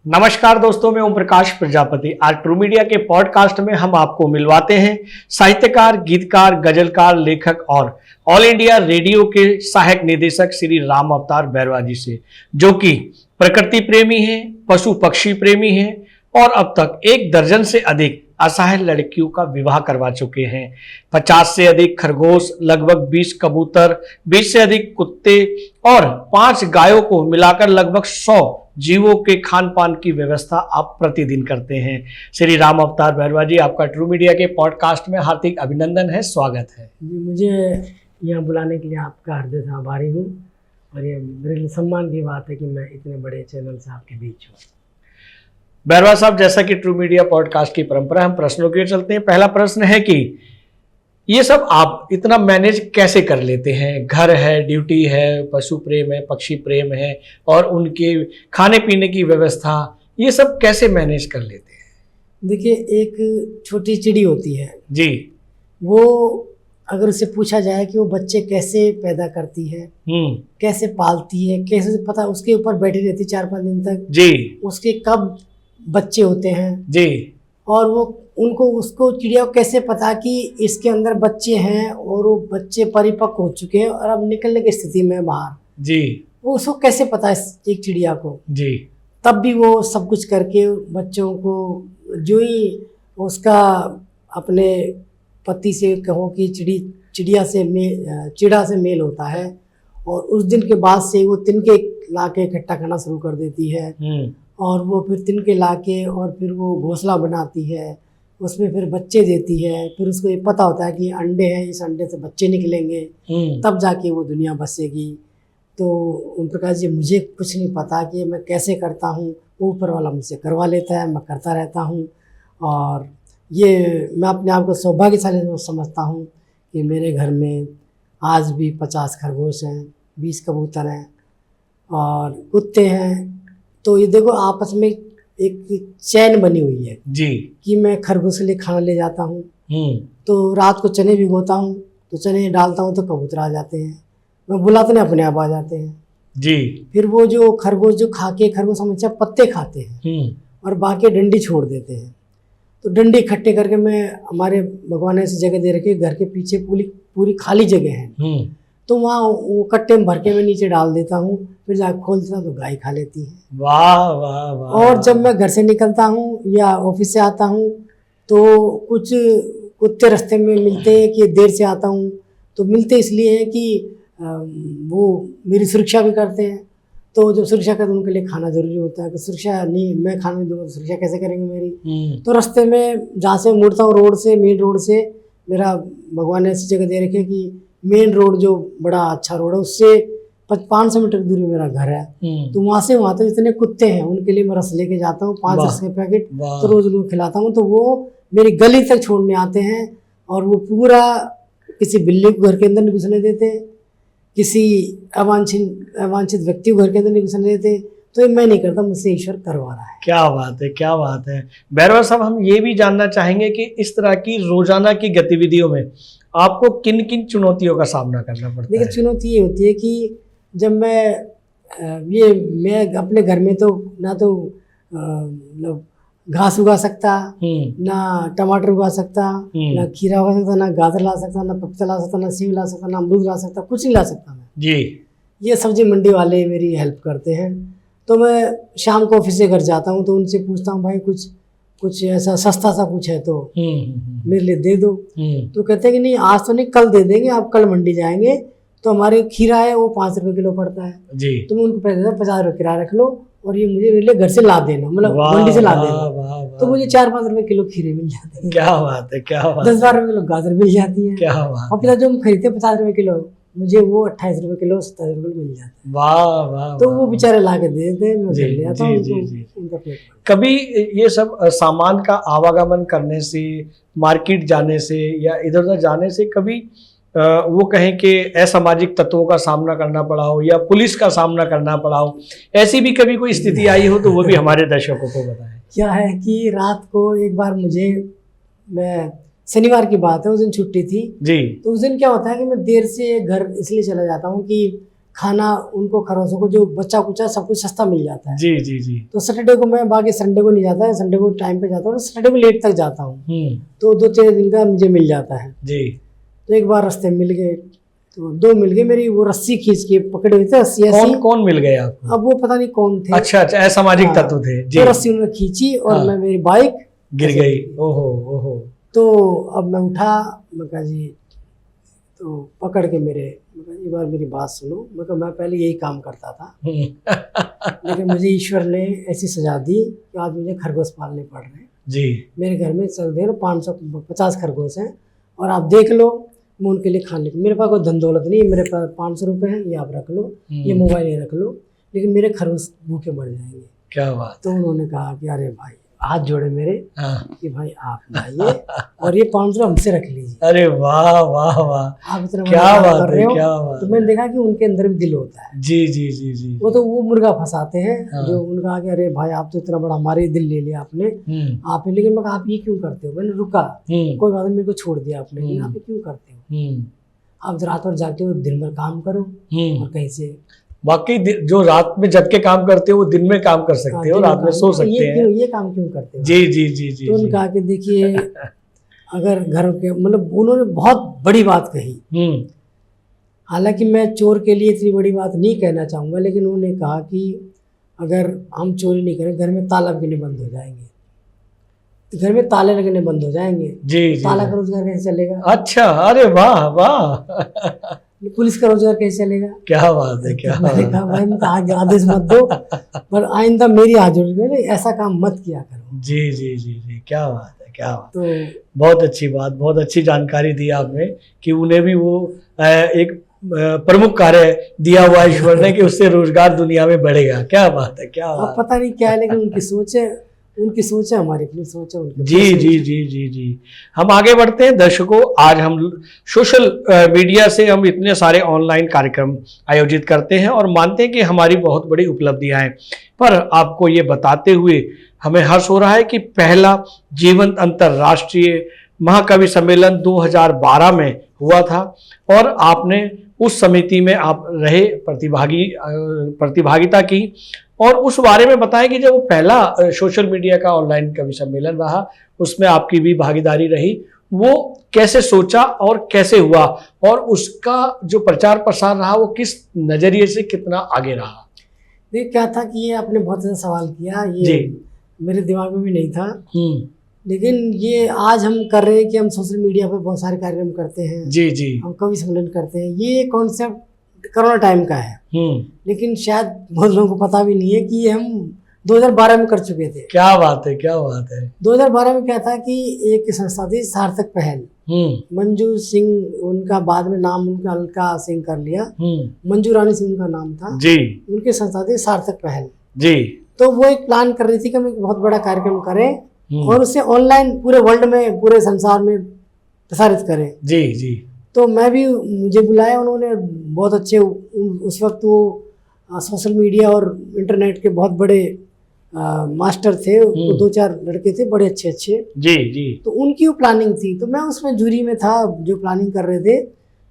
नमस्कार दोस्तों, मैं ओम प्रकाश प्रजापति। आज ट्रू मीडिया के पॉडकास्ट में हम आपको मिलवाते हैं साहित्यकार, गीतकार, गजलकार, लेखक और ऑल इंडिया रेडियो के सहायक निदेशक श्री राम अवतार बैरवा जी से, जो कि प्रकृति प्रेमी हैं, पशु पक्षी प्रेमी हैं और अब तक 1 दर्जन से अधिक असहाय लड़कियों का विवाह करवा चुके हैं। 50 से अधिक खरगोश, लगभग 20 कबूतर, 20 से अधिक कुत्ते और 5 गायों को मिलाकर लगभग 100 जीवों के खान पान की व्यवस्था आप प्रतिदिन करते हैं। श्री राम अवतार बैरवा जी, आपका ट्रू मीडिया के पॉडकास्ट में हार्दिक अभिनंदन है, स्वागत है। मुझे यहाँ बुलाने के लिए आपका हृदय से आभारी हूँ और ये मेरे लिए सम्मान की बात है कि मैं इतने बड़े चैनल से आपके बीच हूँ। बैरवा साहब, जैसा कि ट्रू मीडिया पॉडकास्ट की परंपरा, हम प्रश्नों की ओर चलते हैं। पहला प्रश्न है कि ये सब आप इतना मैनेज कैसे कर लेते हैं? घर है, ड्यूटी है, पशु प्रेम है, पक्षी प्रेम है और उनके खाने पीने की व्यवस्था, ये सब कैसे मैनेज कर लेते हैं? देखिए, एक छोटी चिड़ी होती है जी, वो अगर उससे पूछा जाए कि वो बच्चे कैसे पैदा करती है, कैसे पालती है, कैसे पता उसके ऊपर बैठी रहती 4-5 दिन तक जी, उसके कब बच्चे होते हैं जी, और वो उसको चिड़िया को कैसे पता कि इसके अंदर बच्चे हैं और वो बच्चे परिपक्व हो चुके हैं और अब निकलने की स्थिति में बाहर, जी, वो उसको कैसे पता है एक चिड़िया को? जी, तब भी वो सब कुछ करके बच्चों को, जो ही उसका अपने पति से कहो कि चिड़िया से चिड़ा से मेल होता है और उस दिन के बाद से वो तिनके ला के इकट्ठा करना शुरू कर देती है और वो फिर तिनके लाके और फिर वो घोंसला बनाती है, उसमें फिर बच्चे देती है। फिर उसको ये पता होता है कि अंडे हैं, इस अंडे से बच्चे निकलेंगे, तब जाके वो दुनिया बसेगी। तो ओम प्रकाश जी, मुझे कुछ नहीं पता कि मैं कैसे करता हूँ, ऊपर वाला मुझसे करवा लेता है, मैं करता रहता हूँ। और ये मैं अपने आप को सौभाग्यशाली समझता हूँ कि मेरे घर में आज भी 50 खरगोश हैं, 20 कबूतर हैं और कुत्ते हैं। तो ये देखो, आपस में एक चैन बनी हुई है जी, कि मैं खरगोश के लिए खाना ले जाता हूँ तो रात को चने भिगोता हूँ, तो चने डालता हूँ तो कबूतर आ जाते हैं, मैं बुलाते नहीं अपने आप आ जाते हैं जी। फिर वो जो खरगोश जो खा के, खरगोश हमेशा पत्ते खाते हैं और बाकी डंडी छोड़ देते हैं। तो डंडी इकट्ठे करके मैं, हमारे भगवान ने ऐसी जगह दे रखी है, घर के पीछे पूरी खाली जगह है, तो वहाँ वो कट्टे में भर के मैं नीचे डाल देता हूँ, फिर जाकर खोल देता हूँ तो गाय खा लेती है। वाह वाह वाह। और जब मैं घर से निकलता हूँ या ऑफिस से आता हूँ तो कुछ कुत्ते रास्ते में मिलते हैं कि देर से आता हूँ, तो मिलते इसलिए है कि वो मेरी सुरक्षा भी करते हैं। तो जब सुरक्षा करते उनके लिए खाना जरूरी होता है, कि सुरक्षा नहीं मैं खाने दूँगा तो सुरक्षा कैसे करेंगे मेरी? तो रास्ते में जहाँ से मुड़ता हूँ, रोड से, मेन रोड से, मेरा भगवान ने ऐसी जगह दे रखी है कि मेन रोड जो बड़ा अच्छा रोड है उससे 500 मीटर दूरी में मेरा घर है। तो वहाँ तक जितने कुत्ते हैं उनके लिए मैं रस लेके जाता हूँ, 5 रस के पैकेट, तो रोज उनको खिलाता हूँ। तो वो मेरी गली तक छोड़ने आते हैं और वो पूरा, किसी बिल्ली को घर के अंदर नहीं घुसने देते, किसी अवांछित व्यक्ति को घर के अंदर नहीं घुसने देते। तो ये मैं नहीं करता, मुझसे ईश्वर करवा रहा है। क्या बात है, क्या बात है। बैरवा साहब, हम ये भी जानना चाहेंगे कि इस तरह की रोजाना की गतिविधियों में आपको किन किन चुनौतियों का सामना करना पड़ता है? देखिए, चुनौती ये होती है कि जब मैं अपने घर में तो ना तो मतलब घास उगा सकता, ना टमाटर उगा सकता, ना खीरा उगा सकता, ना गाजर ला सकता, ना पपीता ला सकता, ना सेब ला सकता, ना अमरूद ला सकता, कुछ नहीं ला सकता मैं जी। ये सब्जी मंडी वाले मेरी हेल्प करते हैं। तो मैं शाम को ऑफिस से घर जाता हूँ तो उनसे पूछता हूँ, भाई कुछ ऐसा सस्ता सा कुछ है तो मेरे लिए दे दो। तो कहते हैं कि नहीं, आज तो नहीं, कल दे देंगे, आप कल मंडी जाएंगे तो हमारे खीरा है वो 5 रुपए किलो पड़ता है जी। तो मैं उनको पैसे 50 रुपये किराया रख लो और ये मुझे मेरे लिए घर से ला देना, मतलब मंडी से ला देना। तो मुझे 4-5 रुपए किलो खीरे मिल जाते हैं। क्या बात है, क्या बात। 10-12 रुपए किलो गाजर मिल जाती है। क्या बात। और जो हम खरीदते 50 रुपए किलो, मुझे वो 28 रुपए किलो, 27 रुपए मिल जाते हैं। वाह वाह। तो वो बेचारे ला के दे देते हैं, मैं ले आता हूँ। कभी ये सब सामान का आवागमन करने से, मार्केट जाने से या इधर उधर जाने से कभी वो कहें कि असामाजिक तत्वों का सामना करना पड़ा हो या पुलिस का सामना करना पड़ा हो, ऐसी भी कभी कोई स्थिति आई हो तो वो भी हमारे दर्शकों को बताएं। क्या है कि रात को एक बार मैं शनिवार की बात है, उस दिन छुट्टी थी जी। तो उस दिन क्या होता है कि मैं देर से घर इसलिए चला जाता हूँ कि खाना उनको खरगोशों को जो बच्चा कुचा सब कुछ सस्ता मिल जाता है। जी जी जी। तो सैटरडे को मैं, बाकी संडे को नहीं जाता, संडे को टाइम पे जाता हूँ, सैटरडे को लेट तक जाता हूँ, तो 2-3 दिन का मुझे मिल जाता है जी। तो एक बार रास्ते मिल गए, तो 2 मिल गए, मेरी वो रस्सी खींच के पकड़े हुए थे, रस्सी ऐसी। कौन मिल गए आपको? अब वो पता नहीं कौन थे। अच्छा अच्छा, असामाजिक तत्व थे जी। तो रस्सी उन्होंने खींची और मैं, मेरी बाइक गिर गई। ओहो ओहो। तो अब मैं उठा, मैं कहा जी, तो पकड़ के मेरे, एक बार मेरी बात सुनो, मैं पहले यही काम करता था लेकिन मुझे ईश्वर ने ऐसी सजा दी कि आज मुझे खरगोश पालने पड़ रहे हैं जी। मेरे घर में चल दे 550 खरगोश हैं और आप देख लो, मैं उनके लिए खाने, मेरे पास कोई धन दौलत नहीं है, मेरे पास 500 रुपये हैं, ये आप रख लो, ये मोबाइल ये रख लो, लेकिन मेरे खरगोश भूखे मर जाएंगे। क्या बात। तो उन्होंने कहा कि अरे भाई, हाथ जोड़े मेरे कि भाई आप लाइए और ये 500 हमसे रख लीजिए। अरे वाह वाह वाह, आप इतना क्या बात कर रहे हो। क्या बात। तो मैंने देखा कि उनके अंदर भी दिल होता है। जी जी जी जी। वो तो वो मुर्गा फंसाते हैं जो उनका कि अरे भाई आप तो इतना बड़ा हमारे दिल ले लिया आपने, आपने, लेकिन मैं आप ये क्यों करते हो। मैंने रुका, कोई बात नहीं, मेरे को छोड़ दिया आपने, लेकिन आप ये क्यों करते हो। आप रात भर जागते हो, दिन भर काम करो और कहीं से, बाकी जो रात में जग के काम करते हो वो दिन में काम कर सकते हो, रात में सो सकते हैं। ये काम क्यों करते हो। जी जी जी जी। तो उन्होंने कहा कि देखिए अगर घर के, मतलब उन्होंने बहुत बड़ी बात कही, हालांकि मैं चोर के लिए इतनी बड़ी बात नहीं कहना चाहूँगा, लेकिन उन्होंने कहा कि अगर हम चोरी नहीं करें, घर में ताला लगने बंद हो जाएंगे, तो घर में ताले लगने बंद हो जाएंगे। जी, ताला का रोजगार कैसे चलेगा। अच्छा, अरे वाह वाह। पुलिस का रोजगार कैसे चलेगा। क्या बात है, क्या मैंने कहा भाई मैं आगे आदेश मत दो, पर आइंदा मेरी हाथ जोड़ के ऐसा काम मत किया करो। जी जी जी जी, क्या बात है, क्या बात। तो बहुत अच्छी बात, बहुत अच्छी जानकारी दी आपने कि उन्हें भी वो एक प्रमुख कार्य दिया हुआ ईश्वर ने कि उससे रोजगार दुनिया में बढ़ेगा। क्या बात है, क्या बात। पता नहीं क्या है, लेकिन उनकी सोच है, हमारी अपनी सोच है उनकी। जी जी जी जी जी। हम आगे बढ़ते हैं दर्शकों। आज हम सोशल मीडिया से हम इतने सारे ऑनलाइन कार्यक्रम आयोजित करते हैं और मानते हैं कि हमारी बहुत बड़ी उपलब्धियां हैं, पर आपको ये बताते हुए हमें हर्ष हो रहा है कि पहला जीवंत अंतर्राष्ट्रीय महाकवि सम्मेलन 2012 में हुआ था और आपने उस समिति में आप रहे, प्रतिभागिता की, और उस बारे में बताएं कि जब वो पहला सोशल मीडिया का ऑनलाइन कवि सम्मेलन रहा, उसमें आपकी भी भागीदारी रही, वो कैसे सोचा और कैसे हुआ, और उसका जो प्रचार प्रसार रहा वो किस नजरिए से कितना आगे रहा। देखिए क्या था कि ये आपने बहुत ज़्यादा सवाल किया, ये मेरे दिमाग में भी नहीं था, लेकिन ये आज हम कर रहे हैं कि हम सोशल मीडिया पर बहुत सारे कार्यक्रम करते हैं। जी जी। हम कवि सम्मेलन करते हैं, ये कॉन्सेप्ट कोरोना टाइम का है, लेकिन शायद बहुत लोगों को पता भी नहीं है कि ये हम 2012 में कर चुके थे। क्या बात है, क्या बात है। 2012 में क्या था कि एक संस्था थी सार्थक पहल, मंजू सिंह उनका, बाद में नाम उनका अलका सिंह कर लिया, मंजू रानी सिंह उनका नाम था जी, उनकी संस्था थी सार्थक पहल जी। तो वो एक प्लान कर रही थी कि हम एक बहुत बड़ा कार्यक्रम करें और उसे ऑनलाइन पूरे वर्ल्ड में, पूरे संसार में प्रसारित करें। जी जी। तो मैं भी, मुझे बुलाया उन्होंने, बहुत अच्छे, उस वक्त वो सोशल मीडिया और इंटरनेट के बहुत बड़े मास्टर थे, 2-4 लड़के थे बड़े अच्छे अच्छे। जी जी। तो उनकी वो प्लानिंग थी, तो मैं उसमें जूरी में था जो प्लानिंग कर रहे थे।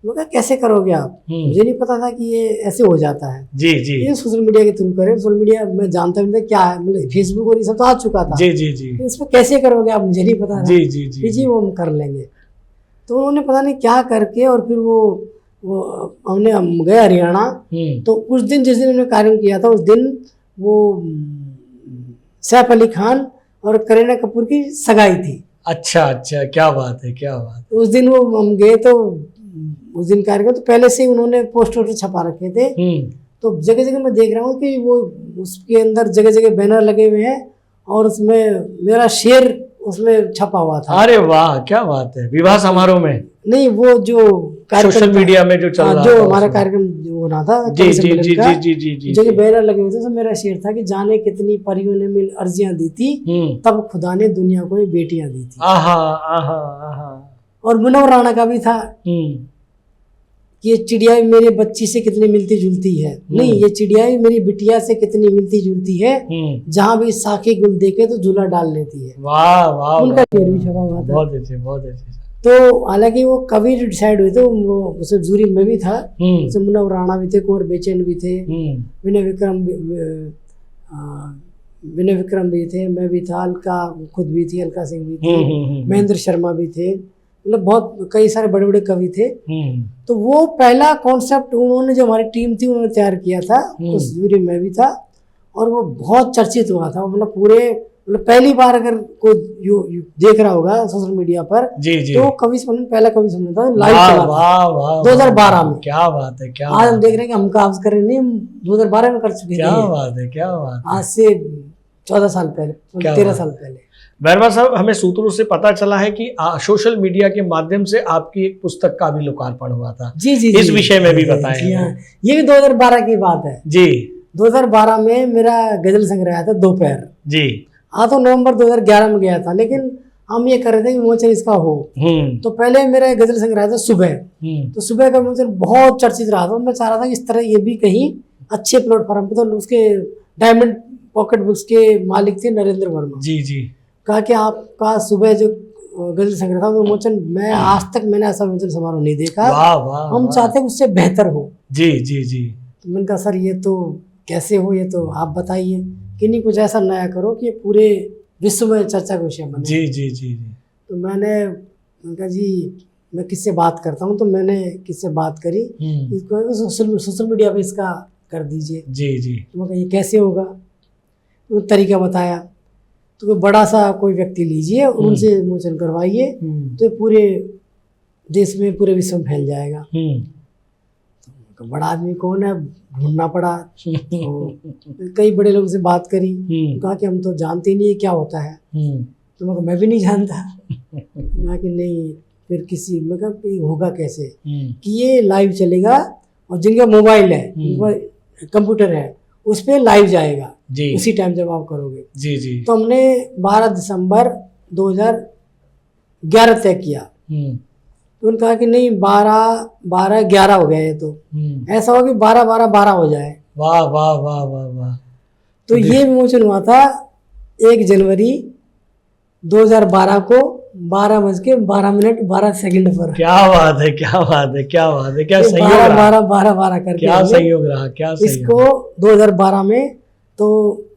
मैं कहा कैसे करोगे आप, मुझे नहीं पता था कि ये ऐसे हो जाता है। जी जी। ये सोशल मीडिया के थ्रू करें, सोशल मीडिया मैं जानता नहीं था क्या है, मतलब फेसबुक और ये सब तो आ चुका था। जी जी जी। इसमें कैसे करोगे आप, मुझे नहीं पता था। जी जी जी जी, वो हम कर लेंगे। तो उन्होंने पता नहीं क्या करके, और फिर वो हमने गए हरियाणा, तो उस दिन जिस दिन उन्होंने कार्यक्रम किया था, उस दिन वो सैफ अली खान और करीना कपूर की सगाई थी। अच्छा अच्छा, क्या बात है, क्या बात। उस दिन वो हम गए, तो उस दिन कार्यक्रम, तो पहले से ही उन्होंने पोस्टर छपा रखे थे, तो जगह जगह मैं देख रहा हूँ कि वो उसके अंदर जगह जगह बैनर लगे हुए हैं और उसमें मेरा शेर उसमें छपा हुआ था। अरे वाह, क्या बात है। विवाह समारोह में नहीं, वो जो सोशल मीडिया में जो चल रहा था, जो हमारा कार्यक्रम जो हो रहा था, जी जी जी जी जी जी जी, जगह बैनर लगे हुए थे, तो मेरा शेर था कि जाने कितनी परियों ने मिल अर्जियां दी थी, तब खुदा ने दुनिया को बेटियां दी थी। आहा आहा आहा। और मुनव्वर राणा का भी था कि ये चिड़िया मेरे बच्ची से कितनी मिलती जुलती है, नहीं ये चिड़िया मेरी बिटिया से कितनी मिलती जुलती है, जहाँ भी साखी गुल देखे तो झूला डाल लेती है। वाह वाह, उनका शेर भी छपा हुआ था। बहुत अच्छे, बहुत अच्छे। तो हालांकि वो कवि डिसाइड हुए थे, वो उसमें जूरी में भी था, उसमें मुन्ना राणा भी थे, कुंवर बेचैन भी थे, विनय विक्रम भी थे, मैं भी था, अलका खुद भी थी, अलका सिंह भी थे, महेंद्र शर्मा भी थे, मतलब बहुत कई सारे बड़े बड़े कवि थे। तो वो पहला कॉन्सेप्ट उन्होंने, जो हमारी टीम थी उन्होंने तैयार किया था, उस जूरी में भी था, और वो बहुत चर्चित हुआ था। मतलब पूरे, मतलब पहली बार अगर कोई यू देख रहा होगा सोशल मीडिया पर, तो कवि सम्मेलन पहला कवि सम्मेलन था, लाइव चला था 2012 में। क्या बात है, क्या आज हम देख रहे हैं कि हम काज कर रहे नहीं, 2012 में कर चुके थे। क्या बात है, क्या बात है। आज से 14 साल पहले, 13 साल पहले। बैरवा साहब, हमें सूत्रों से पता चला है कि सोशल मीडिया के माध्यम से आपकी एक पुस्तक का भी लोकार्पण हुआ था। जी जी, इस विषय में भी बताएं। ये भी 2012 की बात है जी। 2012 में मेरा गजल संग्रह आया था दोपहर जी। तो नवंबर 2011 में गया था, लेकिन हम ये कर रहे थे कि विमोचन इसका हो। तो पहले मेरा गजल संग्रह था सुबह, तो सुबह का विमोचन बहुत चर्चित रहा था। मैं चाह रहा था कि इस तरह ये भी कहीं अच्छे प्लेटफॉर्म पे, तो उसके डायमंड पॉकेट बुक्स के मालिक थे नरेंद्र वर्मा जी जी, कहा कि आपका सुबह जो गजल संग्रह था विमोचन, मैं आज तक मैंने ऐसा विमोचन समारोह नहीं देखा, हम चाहते हैं उससे बेहतर हो। जी जी जी। तो मैंने कहा सर ये तो कैसे हो, ये तो आप बताइए कि नहीं कुछ ऐसा नया करो कि पूरे विश्व में चर्चा का विषय बने। जी जी जी। तो मैंने कहा जी मैं किससे बात करता हूँ, तो मैंने किससे बात करी, इसको सोशल मीडिया पे इसका कर दीजिए। जी जी। तो मैं कहा ये कैसे होगा, तो तरीका बताया। तो कोई बड़ा सा कोई व्यक्ति लीजिए और उनसे विमोचन करवाइए, तो पूरे देश में, पूरे विश्व में फैल जाएगा। तो बड़ा आदमी कौन है, ढूंढना पड़ा। तो कई बड़े लोगों से बात करी, कहा कि हम तो जानते ही नहीं क्या होता है। तो मैं भी नहीं जानता। कहा कि नहीं, फिर किसी, मैं कहा होगा कैसे कि ये लाइव चलेगा, और जिनका मोबाइल है, कंप्यूटर है, उस पर लाइव जाएगा उसी टाइम जब आप करोगे। जी जी। तो हमने 12 दिसंबर 2011 तय किया। तो उन्होंने कहा कि नहीं 12-11 हो गया, ये तो ऐसा हो कि 12-12-12 हो जाए। वाह वाह वाह वाह वाह। तो ये विमोचन हुआ था 1 जनवरी 2012 को 12:12 पर। क्या बात है, क्या बात है, क्या बात है, क्या संयोग रहा। 12 करके क्या संयोग रहा, क्या संयोग। इसको 2012 में तो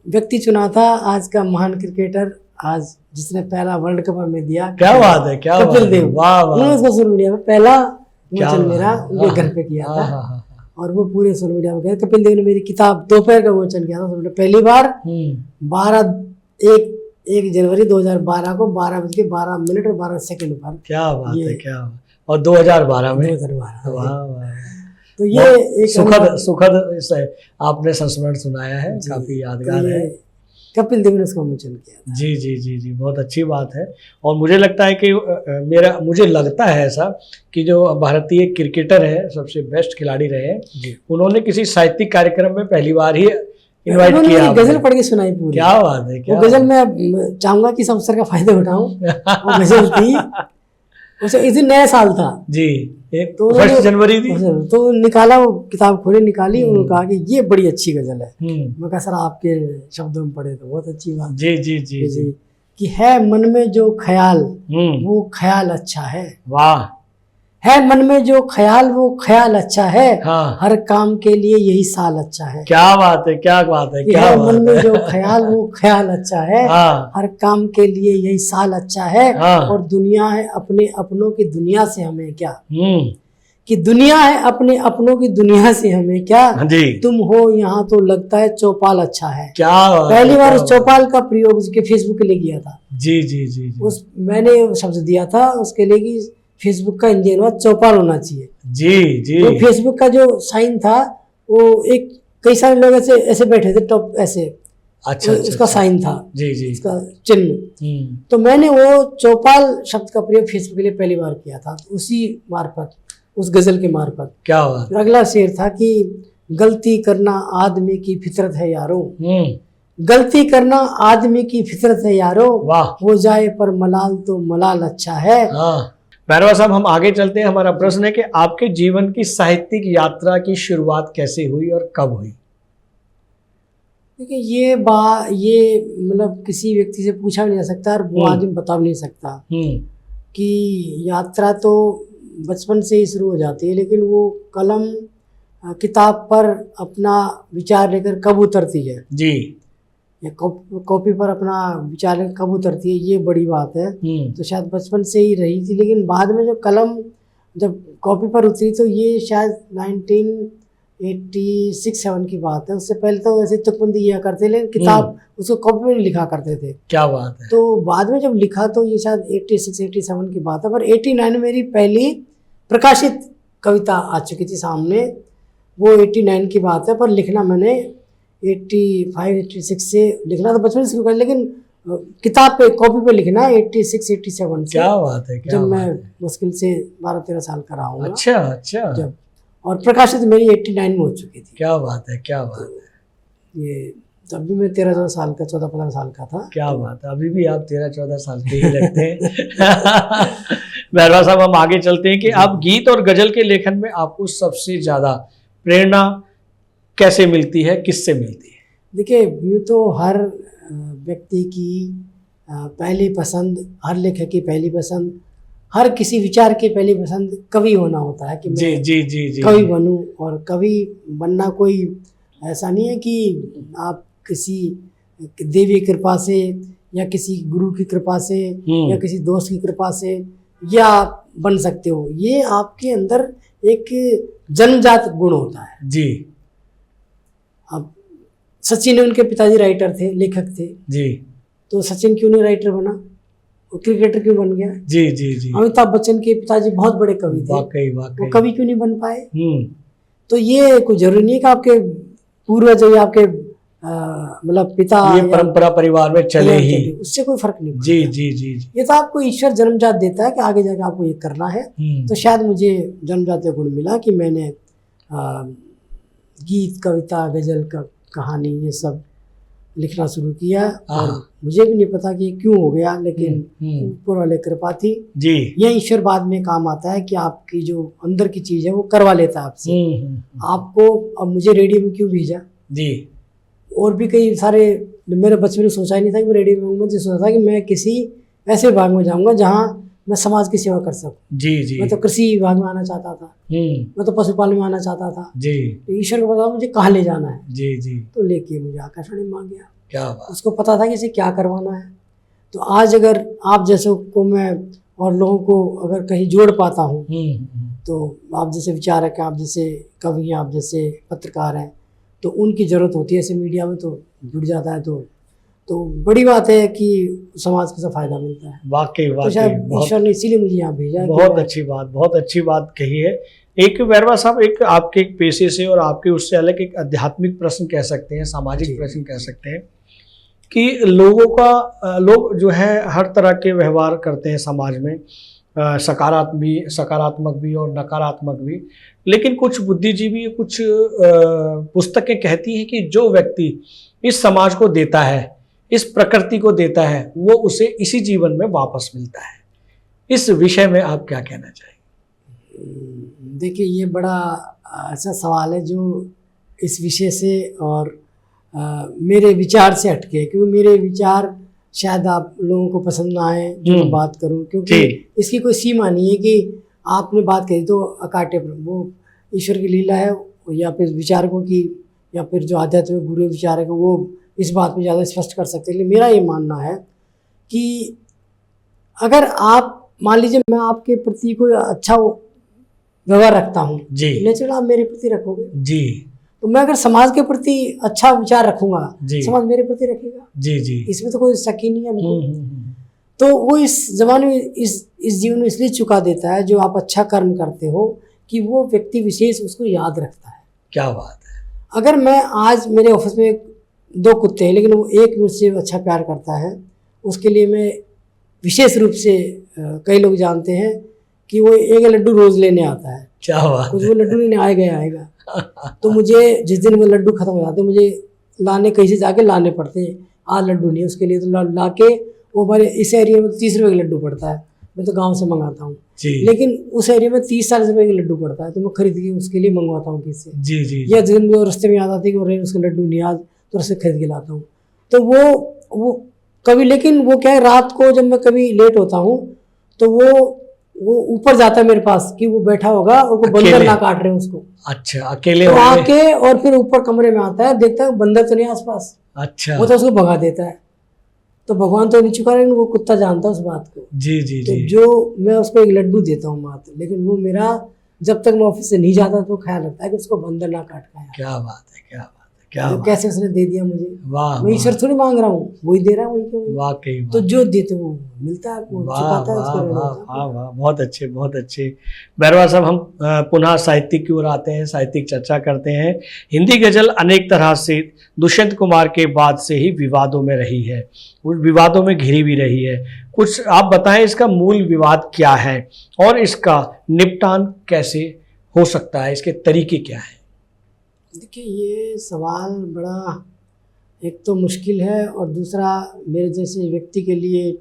व्यक्ति चुना था आज का महान क्रिकेटर, आज जिसने पहला वर्ल्ड कप में दिया। क्या बात है, क्या कपिल देव। वाह वाह। उन्होंने सोशल मीडिया में पहला विमोचन मेरा उनके घर पे किया था, और वो पूरे सोशल मीडिया में गए। कपिल देव ने मेरी किताब दोपहर का विमोचन किया था पहली बार 1 जनवरी 2012 को 12:12 और 12 पर। क्या बात है, क्या बात। और 2012 में 2012। वाह वाह। तो ये एक सुखद आपने संस्मरण सुनाया है, काफी यादगार है। कपिल देव ने इसका विमोचन किया। जी जी जी जी, बहुत अच्छी बात है। और मुझे लगता है कि मुझे लगता है ऐसा कि जो भारतीय क्रिकेटर है, सबसे बेस्ट खिलाड़ी रहे, उन्होंने किसी साहित्यिक कार्यक्रम में पहली बार ही इनवाइट किया। गजल पढ़ के सुनाई पूरी। क्या बात है, क्या वो गजल मैं चाहूंगा कि सब अवसर का फायदा उठाऊं। वो गजल थी, उसे इस दिन नया साल था जी, तो 1 जनवरी थी। तो निकाला, वो किताब खोली, निकाली, उन्होंने कहा कि ये बड़ी अच्छी गजल है। मैं कहा सर आपके शब्दों में पढ़े तो बहुत अच्छी बात। जी जी जी जी। कि है मन में जो ख्याल वो ख्याल अच्छा है। वाह। है मन में जो ख्याल वो ख्याल अच्छा है। हाँ। हर काम के लिए यही साल अच्छा है। क्या बात है, क्या बात है, क्या बात है। मन में जो ख्याल वो ख्याल अच्छा है। हाँ। हर काम के लिए यही साल अच्छा है। हाँ। और दुनिया है अपने अपनों की दुनिया से हमें क्या, कि दुनिया है अपने अपनों की दुनिया से हमें क्या, तुम हो यहाँ तो लगता है चौपाल अच्छा है। क्या पहली बार उस चौपाल का प्रयोग फेसबुक के लिए किया था। जी जी जी। उस मैंने शब्द दिया था उसके लिए कि फेसबुक का इंजन हुआ चौपाल होना चाहिए। जी जी। तो फेसबुक का जो साइन था वो एक, कई सारे लोग ऐसे बैठे थे टॉप ऐसे। अच्छा, उसका साइन था। जी जी। इसका चिन्ह। तो मैंने वो चौपाल शब्द का प्रयोग फेसबुक के लिए पहली बार किया था, उसी मार्फत, उस गजल के मार्फत। क्या बात। अगला शेर था कि गलती करना आदमी की फितरत है यारो, गलती करना आदमी की फितरत है यारो, हो जाए पर मलाल तो मलाल अच्छा है। बैरवा साहब, हम आगे चलते हैं। हमारा प्रश्न है कि आपके जीवन की साहित्यिक यात्रा की शुरुआत कैसे हुई और कब हुई? देखिए ये मतलब किसी व्यक्ति से पूछा भी नहीं जा सकता और वो आदमी बता भी नहीं सकता। कि यात्रा तो बचपन से ही शुरू हो जाती है, लेकिन वो कलम किताब पर अपना विचार लेकर कब उतरती है जी। या कॉपी पर अपना विचार लेकर कब उतरती है, ये बड़ी बात है। तो शायद बचपन से ही रही थी, लेकिन बाद में जो कलम जब कॉपी पर उतरी तो ये शायद 1986-7 की बात है। उससे पहले तो वैसे तुकबंदी किया करते, लेकिन किताब उसको कॉपी में नहीं लिखा करते थे। क्या बात है। तो बाद में जब लिखा तो ये शायद 86-87 की बात है, पर 89 में मेरी पहली प्रकाशित कविता आ चुकी थी सामने, वो 89 की बात है। पर लिखना मैंने 85-86 से लिखना तो बचपन से शुरू कर, लेकिन किताब पे कॉपी पे लिखना 86-87 से। क्या बात है, क्या जब बात मैं है। मुश्किल से 12-13 साल का रहा हूँ अच्छा अच्छा, जब, और प्रकाशित मेरी 89 में हो चुकी थी। क्या बात है, क्या बात है। ये तब भी मैं 13-14 साल का, 14-15 साल का था। क्या बात है, अभी भी आप 13-14 साल के ही लगते हैं। मेहरबान साहब, हम आगे चलते हैं कि आप गीत और गजल के लेखन में आपको सबसे ज्यादा प्रेरणा कैसे मिलती है, किससे मिलती है? देखिए, यूँ तो हर व्यक्ति की पहली पसंद, हर लेखक की पहली पसंद, हर किसी विचार की पहली पसंद कवि होना होता है कि मैं जी जी जी जी कवि बनूं। और कवि बनना कोई ऐसा नहीं है कि आप किसी देवी कृपा से या किसी गुरु की कृपा से या किसी दोस्त की कृपा से या आप बन सकते हो। ये आपके अंदर एक जन्मजात गुण होता है जी। अब सचिन, उनके पिताजी राइटर थे, लेखक थे, जी तो सचिन क्यों नहीं राइटर बना, वो क्रिकेटर क्यों बन गया? जी जी जी। अमिताभ बच्चन के पिताजी बहुत बड़े कवि थे, वाकई वाकई। वो कवि क्यों नहीं बन पाए? हम्म। तो ये कोई जरूरी नहीं है कि आपके पूर्वज या आपके मतलब पिता ये परंपरा परिवार में चले ही, उससे कोई फर्क नहीं पड़ता। जी जी जी जी। ये तो आपको ईश्वर जन्मजात देता है कि आगे जाके आपको ये करना है। तो शायद मुझे जन्मजात गुण मिला कि मैंने गीत, कविता, गजल, कहानी, ये सब लिखना शुरू किया। और मुझे भी नहीं पता कि ये क्यों हो गया, लेकिन ऊपर वाले कृपा थी जी। यह ईश्वर बाद में काम आता है कि आपकी जो अंदर की चीज है वो करवा लेता है आपसे। आपको अब मुझे रेडियो में क्यों भेजा जी, और भी कई सारे, मेरे बचपन में सोचा ही नहीं था कि मैं रेडियो में हूँ। मुझे सोचा था कि मैं किसी ऐसे विभाग में जाऊँगा जहाँ मैं समाज की सेवा कर सकूँ। जी जी। मैं तो कृषि विभाग में आना चाहता था, मैं तो पशुपालन में आना चाहता था जी। तो ईश्वर को पता मुझे कहाँ ले जाना है। जी जी। तो लेके मुझे आकाशवाणी में आ गया। क्या बात। उसको पता था कि इसे क्या करवाना है। तो आज अगर आप जैसे को मैं और लोगों को अगर कहीं जोड़ पाता हूँ, तो आप जैसे विचारक हैं, आप जैसे कवि हैं, आप जैसे पत्रकार हैं, तो उनकी ज़रूरत होती है ऐसे मीडिया में, तो जुड़ जाता है। तो बड़ी बात है कि समाज को सब फायदा मिलता है। वाकई तो वाकई, शायद ईश्वर ने इसीलिए मुझे यहाँ भेजा। बहुत अच्छी बात, बहुत अच्छी बात कही है। एक मेहरबान साहब, एक आपके एक पेशे से और आपके उससे अलग एक आध्यात्मिक प्रश्न कह सकते हैं, सामाजिक प्रश्न कह सकते हैं कि लोग जो है हर तरह के व्यवहार करते हैं समाज में, सकारात्मक भी और नकारात्मक भी। लेकिन कुछ बुद्धिजीवी, कुछ पुस्तकें कहती हैं कि जो व्यक्ति इस समाज को देता है, इस प्रकृति को देता है, वो उसे इसी जीवन में वापस मिलता है। इस विषय में आप क्या कहना चाहेंगे? देखिए, ये बड़ा अच्छा सवाल है जो इस विषय से और मेरे विचार से हटके, क्योंकि मेरे विचार शायद आप लोगों को पसंद ना आए जो मैं बात करूं, क्योंकि इसकी कोई सीमा नहीं है कि आपने बात कही तो अकाटे पर, वो ईश्वर की लीला है, या फिर विचारकों की, या फिर जो आध्यात्मिक गुरु विचारक है वो इस बात में ज़्यादा स्पष्ट कर सकते हैं। लेकिन मेरा ये मानना है कि अगर आप मान लीजिए मैं आपके प्रति कोई अच्छा व्यवहार रखता हूँ, नेचुरल आप मेरे प्रति रखोगे जी। तो मैं अगर समाज के प्रति अच्छा विचार रखूंगा, समाज मेरे प्रति रखेगा जी जी। इसमें तो कोई शक ही नहीं है हमको। तो वो इस जमाने में, इस जीवन में इसलिए चुका देता है जो आप अच्छा कर्म करते हो, कि वो व्यक्ति विशेष उसको याद रखता है। क्या बात है। अगर मैं आज, मेरे ऑफिस में 2 कुत्ते हैं, लेकिन वो एक मुझसे अच्छा प्यार करता है, उसके लिए मैं विशेष रूप से, कई लोग जानते हैं कि वो एक लड्डू रोज लेने आता है। क्या बात। कुछ वो लड्डू लेने आएगा तो मुझे जिस दिन वो लड्डू खत्म हो जाते, मुझे लाने कहीं से जाके लाने पड़ते हैं। आज लड्डू नहीं, उसके लिए तो ला के, वो हमारे इस एरिया में 30 रुपये का लड्डू पड़ता है, मैं तो गांव से मंगाता हूँ, लेकिन उस एरिया में 30-40 रुपये का लड्डू पड़ता है, तो मैं खरीद के उसके लिए मंगवाता हूँ किससे जी जी। या जिस दिन वो रास्ते में याद आती है कि उसका लड्डू नहीं आज, तो उससे खरीद के लाता हूँ। तो वो कभी, लेकिन वो क्या है, रात को जब मैं कभी लेट होता हूँ तो वो ऊपर जाता है मेरे पास कि वो बैठा होगा और वो बंदर अकेले? ना काट रहे हैं उसको, अच्छा, अकेले तो होंगे? आके और फिर ऊपर कमरे में आता है, देखता है बंदर तो नहीं आसपास, अच्छा, वो तो उसको भगा देता है। तो भगवान तो नहीं चुका, लेकिन वो कुत्ता जानता है उस बात को। जी जी तो जी। जो मैं उसको एक लड्डू देता हूँ मात्र, लेकिन वो मेरा जब तक मैं ऑफिस से नहीं जाता तो ख्याल रखता है कि उसको बंदर ना काट खाया। क्या बात है, क्या बात है, क्या तो बात कैसे उसने दे दिया मुझे, है। वाह मैं ईश्वर वाह, थोड़ी मांग रहा हूँ, वही दे रहा है, वही क्यों। वाकई तो वाह, जो देते वो मिलता है, वो वाह चुकाता है, वाह उसका ऋण वाह होता है। वाह वाह, बहुत अच्छे बहुत अच्छे। बैरवा साहब, हम पुनः साहित्य की ओर आते हैं, साहित्यिक चर्चा करते हैं। हिंदी गजल अनेक तरह से दुष्यंत कुमार के बाद से ही विवादों में रही है, उस विवादों में घिरी भी रही है। कुछ आप बताएं, इसका मूल विवाद क्या है और इसका निपटान कैसे हो सकता है, इसके तरीके क्या है? देखिए, ये सवाल बड़ा एक तो मुश्किल है, और दूसरा मेरे जैसे व्यक्ति के लिए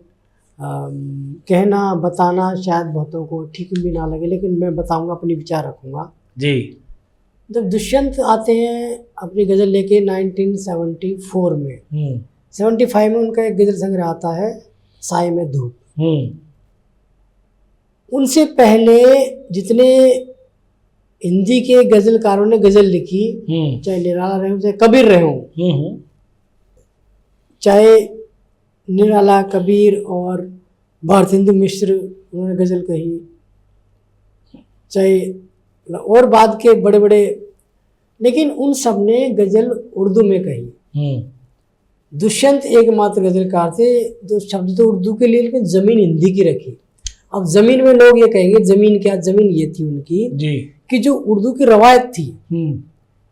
कहना बताना शायद बहुतों को ठीक भी ना लगे, लेकिन मैं बताऊंगा, अपनी विचार रखूंगा। जी। जब दुष्यंत आते हैं अपनी गज़ल लेके 1974 में, 75 में उनका एक गज़ल संग्रह आता है साए में धूप। उनसे पहले जितने हिंदी के गज़लकारों ने गज़ल लिखी, चाहे निराला रहे हों, चाहे कबीर रहे हों, चाहे निराला, कबीर और भारतेंदु मिश्र उन्होंने गज़ल कही, चाहे और बाद के बड़े बड़े, लेकिन उन सब ने गज़ल उर्दू में कही। दुष्यंत एकमात्र गज़लकार थे जो शब्द तो उर्दू के लिए, लेकिन ज़मीन हिंदी की रखी। अब ज़मीन में लोग ये कहेंगे ज़मीन क्या, ज़मीन ये थी उनकी जी कि जो उर्दू की रवायत थी,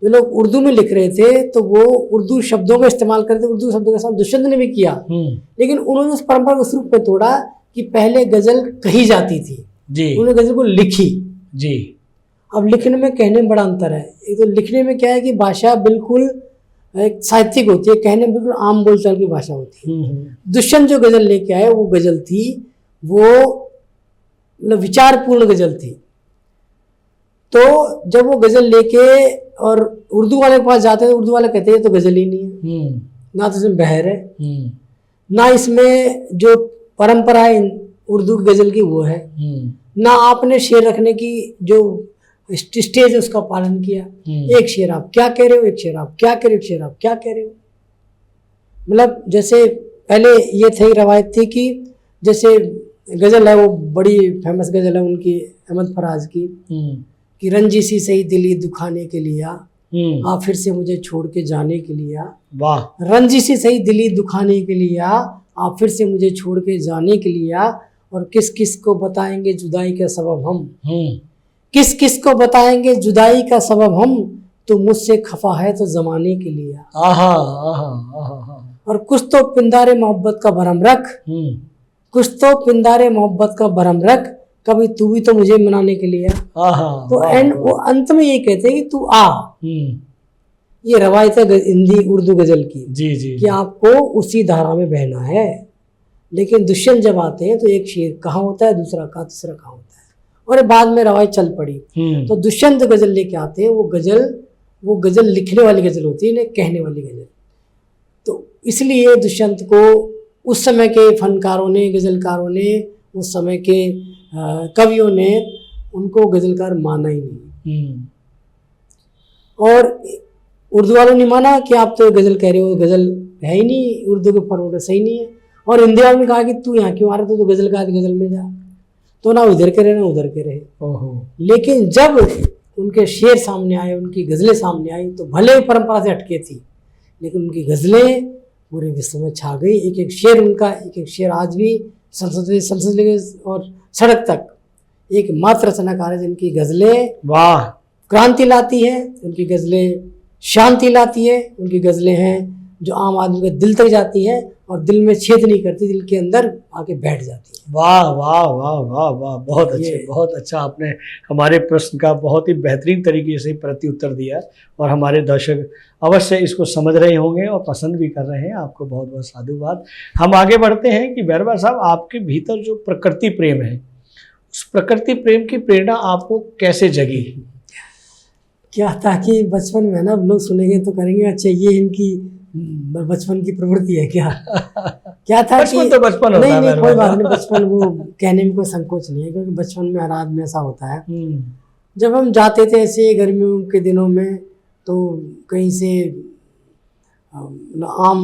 जो लोग उर्दू में लिख रहे थे तो वो उर्दू शब्दों का इस्तेमाल करते, उर्दू शब्दों का इस्तेमाल दुष्यंत ने भी किया, लेकिन उन्होंने उस परंपरा को उस रूप में तोड़ा कि पहले गज़ल कही जाती थी, उन्होंने गज़ल को लिखी। जी। अब लिखने में कहने में बड़ा अंतर है। एक तो लिखने में क्या है कि भाषा बिल्कुल एक साहित्यिक होती है, कहने में बिल्कुल आम बोलचाल की भाषा होती है। दुष्यंत जो गज़ल लेके आए वो गज़ल थी, वो मतलब विचारपूर्ण गज़ल थी। तो जब वो गज़ल लेके और उर्दू वाले के पास जाते हैं तो उर्दू वाले कहते हैं तो गज़ल ही नहीं है, ना तो इसमें बहर है, ना इसमें जो परंपरा है उर्दू की गज़ल की वो है, ना आपने शेर रखने की जो स्टेज है उसका पालन किया। एक शेर आप क्या कह रहे हो, एक शेर आप क्या कह रहे हो, एक शेर आप क्या कह रहे हो। मतलब जैसे पहले ये थी रवायत थी कि जैसे गज़ल है, वो बड़ी फेमस गज़ल है उनकी अहमद फराज की, कि रंजी सी सही दिली दुखाने के लिए आ फिर से मुझे छोड़ के जाने के लिए। वाह। रंजी सी सही दिली दुखाने के लिए आ फिर से मुझे छोड़ के जाने के लिए, और किस किस को बताएंगे जुदाई का सबब हम, किस किस को बताएंगे जुदाई का सबब हम, तो मुझसे खफा है तो जमाने के लिए। आहा आहा आहा। और कुछ तो पिंदारे मोहब्बत का भरम रख, कुछ तो पिंदारे मोहब्बत का भरम रख, कभी तू भी तो मुझे मनाने के लिए। तो एंड वो अंत में ये कहते हैं कि तू आ। ये रवायत है हिंदी उर्दू गज़ल की, जी जी, कि आपको उसी धारा में बहना है। लेकिन दुष्यंत जब आते हैं तो एक शेर कहाँ होता है, दूसरा कहाँ, तीसरा कहाँ होता है, और बाद में रवायत चल पड़ी। तो दुष्यंत गज़ल लेके आते हैं, वो गज़ल लिखने वाली गज़ल होती है, नहीं कहने वाली गज़ल। तो इसलिए दुष्यंत को उस समय के फनकारों ने, गज़लकारों ने, उस समय के कवियों ने उनको गज़लकार माना ही नहीं। और उर्दू वालों ने माना कि आप तो गज़ल कह रहे हो, गज़ल है ही नहीं, उर्दू के फॉर्मेट सही नहीं है। और हिंदी वालों ने कहा कि तू यहाँ क्यों आ रहा था, तो गज़ल का गज़ल में जा, तो ना उधर के रहे ना उधर के रहे। लेकिन जब उनके शेर सामने आए, उनकी गज़लें सामने आई, तो भले ही परंपरा से हटके थी, लेकिन उनकी गज़लें पूरे विश्व में छा गई। एक एक शेर उनका, एक एक शेर आज भी संसद और सड़क तक एक मात्र रचनाकार है जिनकी गज़लें वाह क्रांति लाती है, उनकी गज़लें शांति लाती है, उनकी गज़लें हैं जो आम आदमी के दिल तक जाती है और दिल में छेद नहीं करती, दिल के अंदर आके बैठ जाती है। वाह वाह वाह वाह वाह, बहुत अच्छे, बहुत अच्छा। आपने हमारे प्रश्न का बहुत ही बेहतरीन तरीके से प्रत्युत्तर दिया और हमारे दर्शक अवश्य इसको समझ रहे होंगे और पसंद भी कर रहे हैं। आपको बहुत बहुत साधुवाद। हम आगे बढ़ते हैं कि बैरवा साहब, आपके भीतर जो प्रकृति प्रेम है, उस प्रकृति प्रेम की प्रेरणा आपको कैसे जगी? क्या था कि बचपन में ना लोग सुनेंगे तो करेंगे अच्छा ये इनकी बचपन की प्रवृत्ति है क्या। क्या था बचपन तो बचपन होता नहीं है नहीं मेरे कोई पास। बात नहीं, बचपन वो कहने में कोई संकोच नहीं है, क्योंकि बचपन में हर आदमी ऐसा होता है। जब हम जाते थे ऐसे गर्मियों के दिनों में, तो कहीं से आम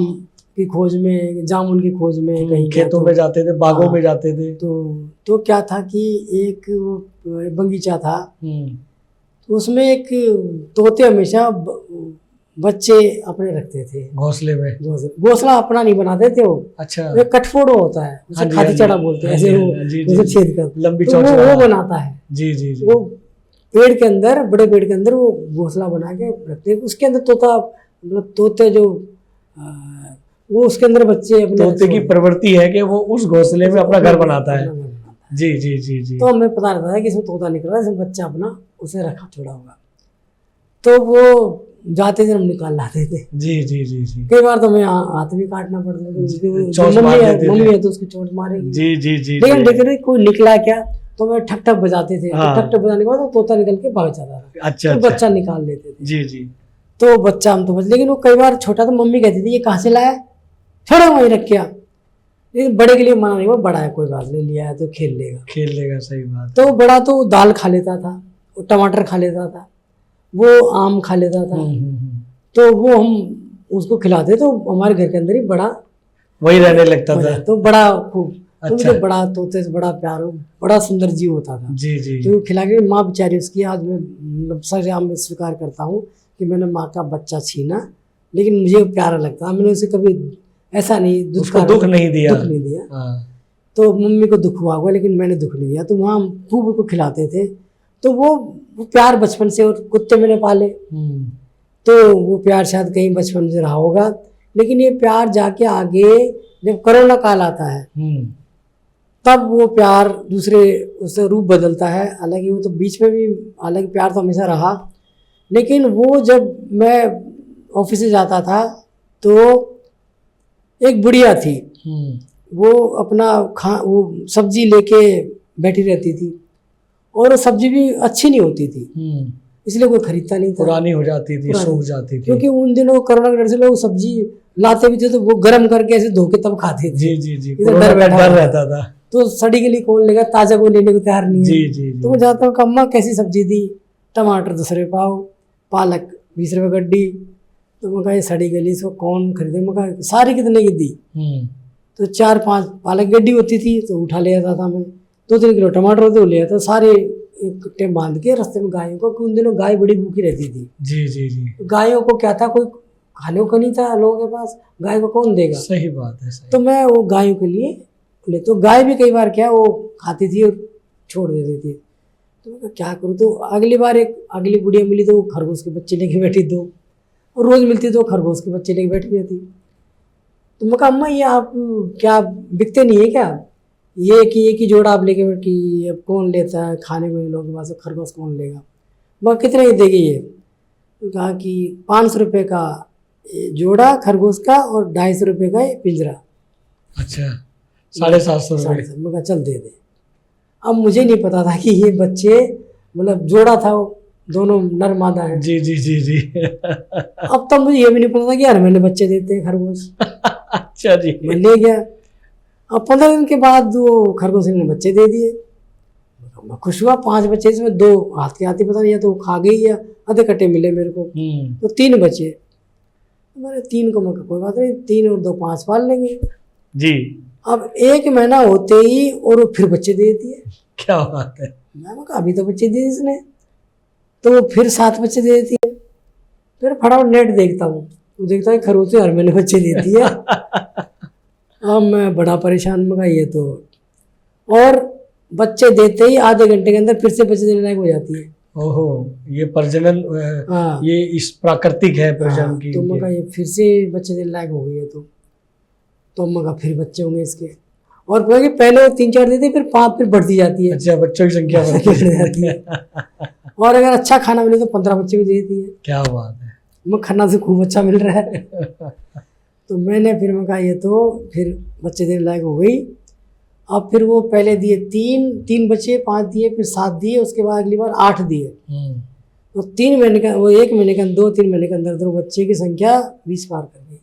की खोज में, जामुन की खोज में कहीं गया खेतों तो, में जाते थे, बागों हाँ, में जाते थे। तो क्या था कि एक वो बगीचा था, तो उसमें एक तोते हमेशा बच्चे अपने रखते थे घोंसले में। घोंसला अपना नहीं बनाते थे वो, अच्छा। एक कठफोड़ो होता है, उसे हाँ जी, खाती हाँ जी, चढ़ा बोलते हैं, हाँ जी, ऐसे हाँ वो जी, जी, उसे जी, छेद कर, लंबी तो चौड़ी वो वाला। बनाता है। जी जी जी। वो पेड़ के अंदर, बड़े पेड़ के अंदर वो घोंसला बना के रखते हैं, उसके अंदर तोता, मतलब तोते जो वो उसके अंदर बच्चे अपने तोते की प्रवृत्ति है कि वो उस घोंसले में अपना घर बनाता है। जी जी जी जी। तो हमें पता रहता है कि इसमें तोता निकल रहा है, इसमें बच्चा अपना उसे रखा छोड़ा होगा, तो वो जाते थे, हम निकाल लाते थे। जी जी जी जी। कई बार तो हमें हाथ भी काटना पड़ता था, चोंच मार देते थे। मम्मी है तो उसकी चोट मारेगी। जी जी जी। लेकिन देखते थे कोई निकला क्या, तो मैं ठक ठक बजाते थे, हाँ। तो ठक ठक बजाने के बाद वो तोता निकल के भाग जाता था। अच्छा तो अच्छा। बच्चा निकाल लेते थे। जी जी। तो बच्चा हम तो बच, लेकिन वो कई बार छोटा, तो मम्मी कहती थी ये कहाँ से लाया, छोड़ो वहीं रख के आ। लेकिन बड़े के लिए मना नहीं हुआ, बड़ा है कोई बात नहीं, लिया है तो खेल लेगा। खेल लेगा, सही बात। तो बड़ा तो दाल खा लेता था, वो टमाटर खा लेता था, वो आम खा लेता था, तो वो हम उसको खिलाते, तो हमारे घर के अंदर ही बड़ा वही रहने लगता था। तो बड़ा खूब, तो अच्छा। मुझे बड़ा तोते से बड़ा प्यार, बड़ा सुंदर जीव होता था। जी जी। तो खिला के माँ बेचारी उसकी, आज मैं मतलब सरेआम में स्वीकार करता हूँ कि मैंने माँ का बच्चा छीना, लेकिन मुझे प्यारा लगता, मैंने उसे कभी ऐसा नहीं उसको दुख नहीं दिया। दुख नहीं दिया। हाँ। तो मम्मी को दुख हुआ होगा, लेकिन मैंने दुख नहीं दिया। तो वहाँ हम खूब उसको खिलाते थे, तो वो प्यार बचपन से, और कुत्ते मैंने पाले, तो वो प्यार शायद कहीं बचपन से रहा होगा। लेकिन ये प्यार जाके आगे जब कोरोना काल आता है, तब वो प्यार दूसरे उससे रूप बदलता है। हालांकि वो तो बीच में भी, हालांकि प्यार तो हमेशा रहा, लेकिन वो जब मैं ऑफिस से जाता था, तो एक बुढ़िया थी, वो अपना वो सब्जी लेके बैठी रहती थी, और वो सब्जी भी अच्छी नहीं होती थी, इसलिए कोई खरीदता नहीं था, पुरानी हो जाती थी, सूख जाती थी। क्योंकि उन दिनों कोरोना के डर से लोग सब्जी लाते भी थे तो वो गर्म करके ऐसे धो के तब खाते थे। जी जी जी। इधर डर रहता था, तो सड़ी गली कौन लेगा, ताजा कोई लेने को तैयार नहीं है। जी जी। तो मैं जाता हूँ, अम्मा कैसी सब्जी दी, टमाटर 10 रुपये पाव, पालक 20 रुपये गड्डी। तो मैं कहा ये सड़ी गली, इसको कौन खरीदे। मैं कहा सारी कितने की दी, तो 4-5 पालक गड्डी होती थी, तो उठा ले आता था मैं। 2-3 किलो टमाटर होते वो ले आता, सारे एक कट्टे बांध के रास्ते में गायों को, उन दिनों गाय बड़ी भूखी रहती थी। जी जी जी। तो गायों को क्या था, कोई खाने को नहीं था लोगों के पास, गाय को कौन देगा। सही बात है, सही। तो मैं वो गायों के लिए ले, तो गाय भी कई बार क्या वो खाती थी और छोड़ देती थी। तो मैं क्या करूँ, तो अगली बार एक अगली बुढ़िया मिली, तो वो खरगोश के बच्चे लेके बैठी, 2 और रोज़ मिलती तो खरगोश के बच्चे लेके बैठी रहती। तो मैं कहा अम्मा ये आप क्या बिकते नहीं है क्या, ये एक ही जोड़ा आप लेके बैठी, अब कौन लेता है खाने को, लोगों के पास खरगोश कौन लेगा। मैं कितने की देगी ये, तो कहा कि 500 रुपये का जोड़ा खरगोश का, और 250 रुपये का ये पिंजरा। अच्छा, 750 रुपये। मैं कहा चल दे दे। अब मुझे नहीं पता था कि ये बच्चे, मतलब जोड़ा था वो, दोनों नर मादा है। जी जी जी जी। अब तब मुझे ये भी नहीं पता था कि हर महीने बच्चे देते हैं खरगोश। अच्छा जी। मैं ले गया, अब 15 दिन के बाद वो खरगोश ने बच्चे दे दिए। मैं खुश हुआ, 5 बच्चे, इसमें 2 हाथ के हाथी, पता नहीं या तो वो खा गई या आधे कट्टे मिले मेरे को, तो 3 बचे। मैंने 3 को, मैं कोई बात नहीं, 3 और 2 5 पाल लेंगे जी। अब 1 महीना होते ही और वो फिर बच्चे दे दिए। क्या बात है। मैंने कहा अभी तो बच्चे दिए इसने, तो वो फिर 7 बच्चे दे देती है। फिर फटाफट नेट देखता हूँ, तो देखता है खरगोश हर महीने बच्चे देती है। अब मैं बड़ा परेशान, में कहा ये तो, और बच्चे देते ही आधे घंटे के अंदर फिर से बच्चे देने लायक हो जाती है। ओहो, ये प्रजनन, हाँ, ये इस प्राकृतिक है प्रजनन की। तो मैं कहा ये फिर से बच्चे देने लायक हो गई है, तो मैं कहा फिर बच्चे होंगे इसके। और पहले 3-4 देते, फिर 5 फिर बढ़ती जाती है। अच्छा, बच्चों की संख्या बढ़ती जाती है। और अगर अच्छा खाना मिले तो 15 बच्चे भी देती है। क्या बात है। मैं खाना से खूब अच्छा मिल रहा है। तो मैंने फिर मैं कहा ये तो फिर बच्चे देने लायक हो गई। अब फिर वो पहले दिए 3 बच्चे, 5 दिए, फिर 7 दिए, उसके बाद अगली बार 8 दिए। तो 3 महीने का, वो 1 महीने के अंदर, 2-3 महीने के अंदर बच्चे की संख्या 20 पार कर गई।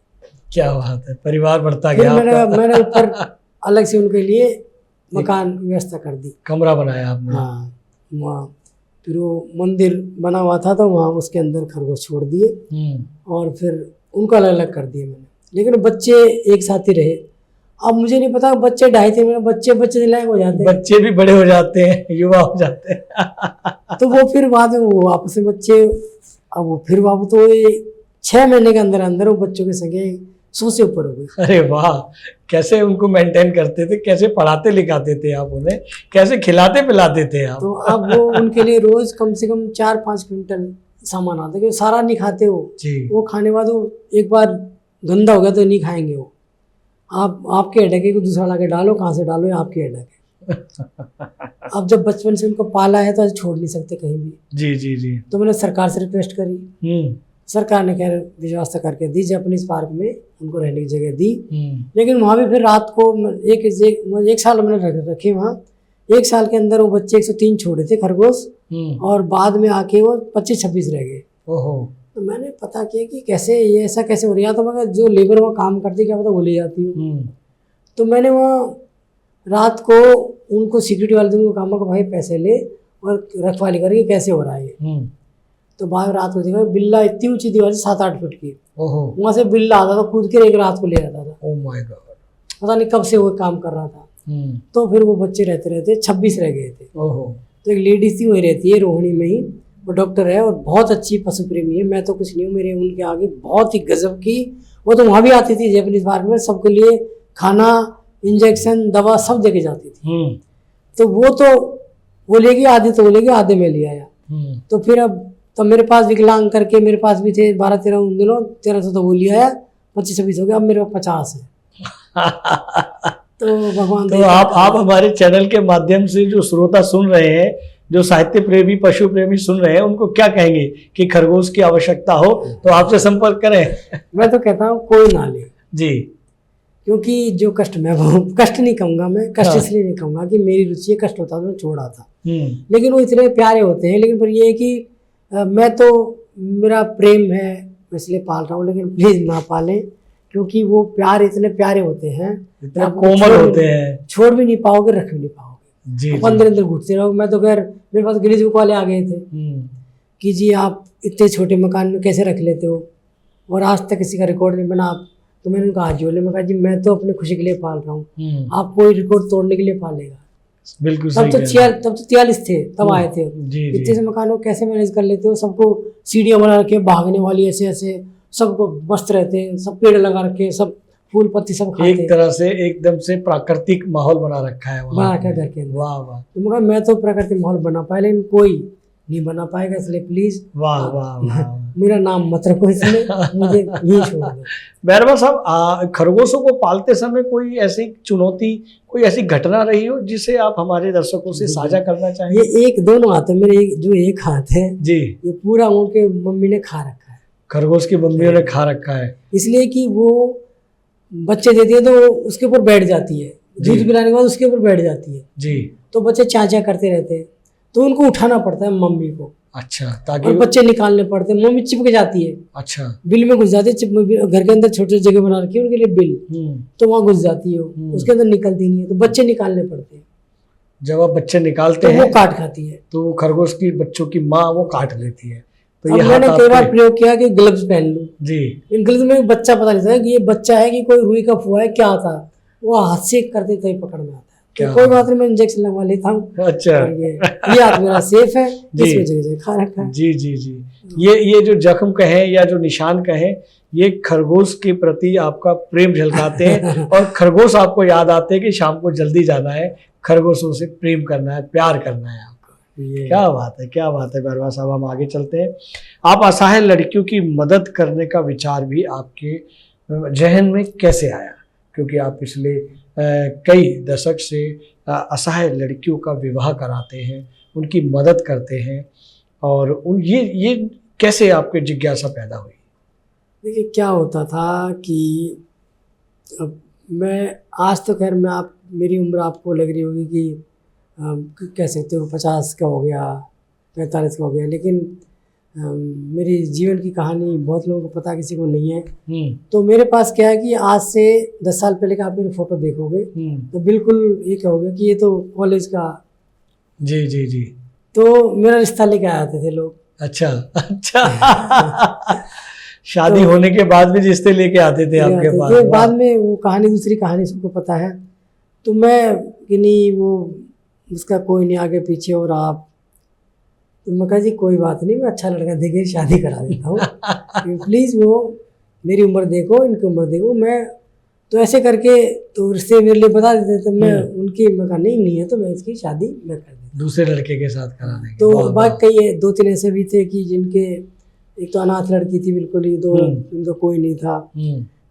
क्या बात है, परिवार बढ़ता फिर गया आपका। मैंने ऊपर अलग से उनके लिए मकान व्यवस्था कर दी। कमरा बनाया आपने। हाँ, वहाँ फिर वो मंदिर बना हुआ था तो वहाँ उसके अंदर खरगोश छोड़ दिए और फिर उनको अलग अलग कर दिए मैंने। लेकिन बच्चे एक साथ ही रहे। अब मुझे नहीं पता, बच्चे 2.5-3 महीने बच्चे लायक हो जाते हैं, बच्चे भी बड़े हो जाते हैं, युवा हो जाते हैं। तो वो फिर बाद में वो आपस में बच्चे, अब वो फिर वापस तो 6 महीने के अंदर अंदर वो बच्चों के संगे 100 से ऊपर हो गई। अरे वाह, कैसे उनको मेंटेन करते थे, कैसे पढ़ाते लिखाते थे आप उन्हें, कैसे खिलाते पिलाते थे आप? तो अब वो उनके लिए रोज कम से कम 4-5 क्विंटल सामान आता, क्योंकि सारा नहीं खाते जी। वो खाने के बाद वो एक बार गंदा हो गया तो नहीं खाएंगे वो। आप आपके हेडेक है कि दूसरा ला के डालो, कहाँ से डालो, ये आपकी हेडेक है। अब जब बचपन से उनको पाला है तो छोड़ नहीं सकते कहीं भी। जी जी जी। तो मैंने सरकार से रिक्वेस्ट करी, सरकार ने खैर व्यवस्था करके दी, जापानीज पार्क में उनको रहने की जगह दी। लेकिन वहाँ भी फिर रात को एक साल मैंने रखे वहाँ। 1 साल के अंदर वो बच्चे 103 छोड़े थे खरगोश, और बाद में आके वो 25-26 रह गए। ओहो। तो मैंने पता किया कि कैसे ये ऐसा कैसे हो रहा है। तो मैं जो लेबर वहाँ काम करती क्या पता वो ले जाती हूँ। तो मैंने वहाँ रात को उनको सिक्योरिटी वाले दिन को काम का भाई पैसे ले और रखवाली करके कैसे हो रहा है ये। तो बाहर रात को देखा बिल्ला इतनी ऊंची दीवार 7-8 फीट की, वहाँ से बिल्ला आता था कूद के एक रात को ले जाता था। ओह माय गॉड, पता नहीं कब से वो काम कर रहा था। तो फिर वो बच्चे रहते रहते 26 रह गए थे। तो एक लेडीज थी वही रहती है रोहिणी में ही, वो डॉक्टर है और बहुत अच्छी पशु प्रेमी है। मैं तो कुछ नहीं हूँ, मेरे उनके आगे बहुत ही गजब की। वो तो वहाँ भी आती थी जापानीज पार्क में, सबके लिए खाना इंजेक्शन दवा सब देके जाती थी। तो वो लेगी आधे, तो वो लेगी आधे में ले आया। तो फिर अब तो मेरे पास विकलांग करके मेरे पास भी थे 12-13 उन दिनों, 1300 तो वो ले आया, 25-26 हो गया, अब मेरे पास 50 है। तो भगवान तो आप हमारे चैनल के माध्यम से जो श्रोता सुन रहे हैं, जो साहित्य प्रेमी पशु प्रेमी सुन रहे हैं, उनको क्या कहेंगे कि खरगोश की आवश्यकता हो तो आपसे संपर्क करें? मैं तो कहता हूँ कोई ना ले जी, क्योंकि जो कष्ट मैं कष्ट नहीं कहूँगा, मैं कष्ट इसलिए नहीं कहूँगा कि मेरी रुचि कष्ट होता तो मैं छोड़ा था, लेकिन वो इतने प्यारे होते हैं। लेकिन पर ये है कि मैं तो मेरा प्रेम है इसलिए पाल रहा हूँ, लेकिन प्लीज ना पालें क्योंकि वो प्यार इतने प्यारे होते हैं, इतने कोमल होते हैं, छोड़ भी नहीं पाओगे, रख भी नहीं पाओगे जी, अंदर अंदर घुटते रहोगे। मैं तो खैर मेरे पास गिनीज बुक वाले आ गए थे कि जी आप इतने छोटे मकान में कैसे रख लेते हो, और आज तक किसी का रिकॉर्ड नहीं बना। आप तो मैंने उनका हाथ जोड़े, मैं कहा जी मैं तो अपनी खुशी के लिए पाल रहा हूँ, आप कोई रिकॉर्ड तोड़ने के लिए पालेगा। बिल्कुल तब तो 43 थे तब आए थे। इतने से मकानों कैसे मैनेज कर लेते हो? सबको सीढ़ियाँ बना रखे, भागने वाली ऐसे ऐसे, सबको मस्त रहते हैं, सब पेड़ लगा रखे, सब फूल पत्ती सब खाते, एक तरह से एकदम से प्राकृतिक माहौल बना रखा है, बना रखा है घर के अंदर। वाह वाह। तो मैं तो प्राकृतिक माहौल बना पाया, लेकिन कोई नहीं बना पाएगा, इसलिए प्लीज वाह वाह वाह मेरा नाम मत रखो इसमें, मुझे यही छोड़ दो। बैरवा साहब, खरगोशों को पालते समय कोई ऐसी चुनौती, कोई ऐसी घटना रही हो जिसे आप हमारे दर्शकों से साझा करना चाहें? ये एक दोनों हाथ है मेरे, जो एक हाथ है जी, ये पूरा उनके मम्मी ने खा रखा है, खरगोश की मम्मियों ने खा रखा है, इसलिए कि वो बच्चे देती है तो उसके ऊपर बैठ जाती है, दूध पिलाने के बाद उसके ऊपर बैठ जाती है जी। तो बच्चे चाचा करते रहते हैं, तो उनको उठाना पड़ता है मम्मी को। अच्छा, ताकि और बच्चे निकालने पड़ते हैं, मम्मी चिपक जाती है। अच्छा, बिल में घुस जाती है, घर के अंदर छोटी जगह बना रखी है उनके लिए बिल, तो वहाँ घुस जाती है, उसके अंदर निकलती नहीं है, तो बच्चे निकालने पड़ते हैं। जब आप बच्चे निकालते तो हैं वो काट खाती है, तो वो खरगोश की बच्चों की माँ वो काट लेती है। तो ये मैंने कई बार प्रयोग किया कि ग्लव्स पहन लूं जी, इन ग्लव्स में बच्चा पता नहीं था कि ये बच्चा है कि कोई रुई का फुआ है, क्या आता है, वो हाथ से करते तभी पकड़ में आता है। तो कोई बात नहीं, मैं इंजेक्शन लगवा लेता हूँ। अच्छा, ये हाथ मेरा सेफ है, इसमें जगह खा रखा है। जी जी जी। ये जो जख्म कहें या जो निशान कहें, ये खरगोश के प्रति आपका प्रेम झलकाते हैं और खरगोश आपको याद आते हैं कि शाम को जल्दी जाना है, खरगोशों से प्रेम करना है, प्यार करना है आपको। क्या बात है, क्या बात है बैरवा साहब। हम आगे चलते हैं। आप असहाय लड़कियों की मदद करने का विचार भी आपके जहन में कैसे आया? क्योंकि आप पिछले कई दशक से असहाय लड़कियों का विवाह कराते हैं, उनकी मदद करते हैं, और ये कैसे आपके जिज्ञासा पैदा हुई? देखिए क्या होता था कि अब मैं आज तो खैर मेरी उम्र आपको लग रही होगी कि कह सकते हो 50 का हो गया, 45 का हो गया, लेकिन मेरी जीवन की कहानी बहुत लोगों को पता, किसी को नहीं है। हम्म। तो मेरे पास क्या है कि आज से 10 साल पहले का आप मेरी फ़ोटो देखोगे तो बिल्कुल ये कहोगे कि ये तो कॉलेज का। जी जी जी। तो मेरा रिश्ता लेके आते थे लोग। अच्छा अच्छा। शादी होने के बाद भी रिश्ते लेके आते थे आपके तो पास? बाद में वो कहानी, दूसरी कहानी सबको पता है। तो मैं कि नहीं, वो उसका कोई नहीं आगे पीछे, और आप, तो मैं कहा जी कोई बात नहीं, मैं अच्छा लड़का देखे शादी करा देता हूँ। प्लीज़ वो मेरी उम्र देखो, इनकी उम्र देखो। मैं तो ऐसे करके तो रिश्ते मेरे लिए बता देते थे। मैं मैं कहा नहीं है तो मैं इसकी शादी मैं कर देता, दूसरे लड़के के साथ करा देंगे। तो बाकी कई 2-3 ऐसे भी थे कि जिनके, एक तो अनाथ लड़की थी बिल्कुल ही, दो उनका कोई नहीं था।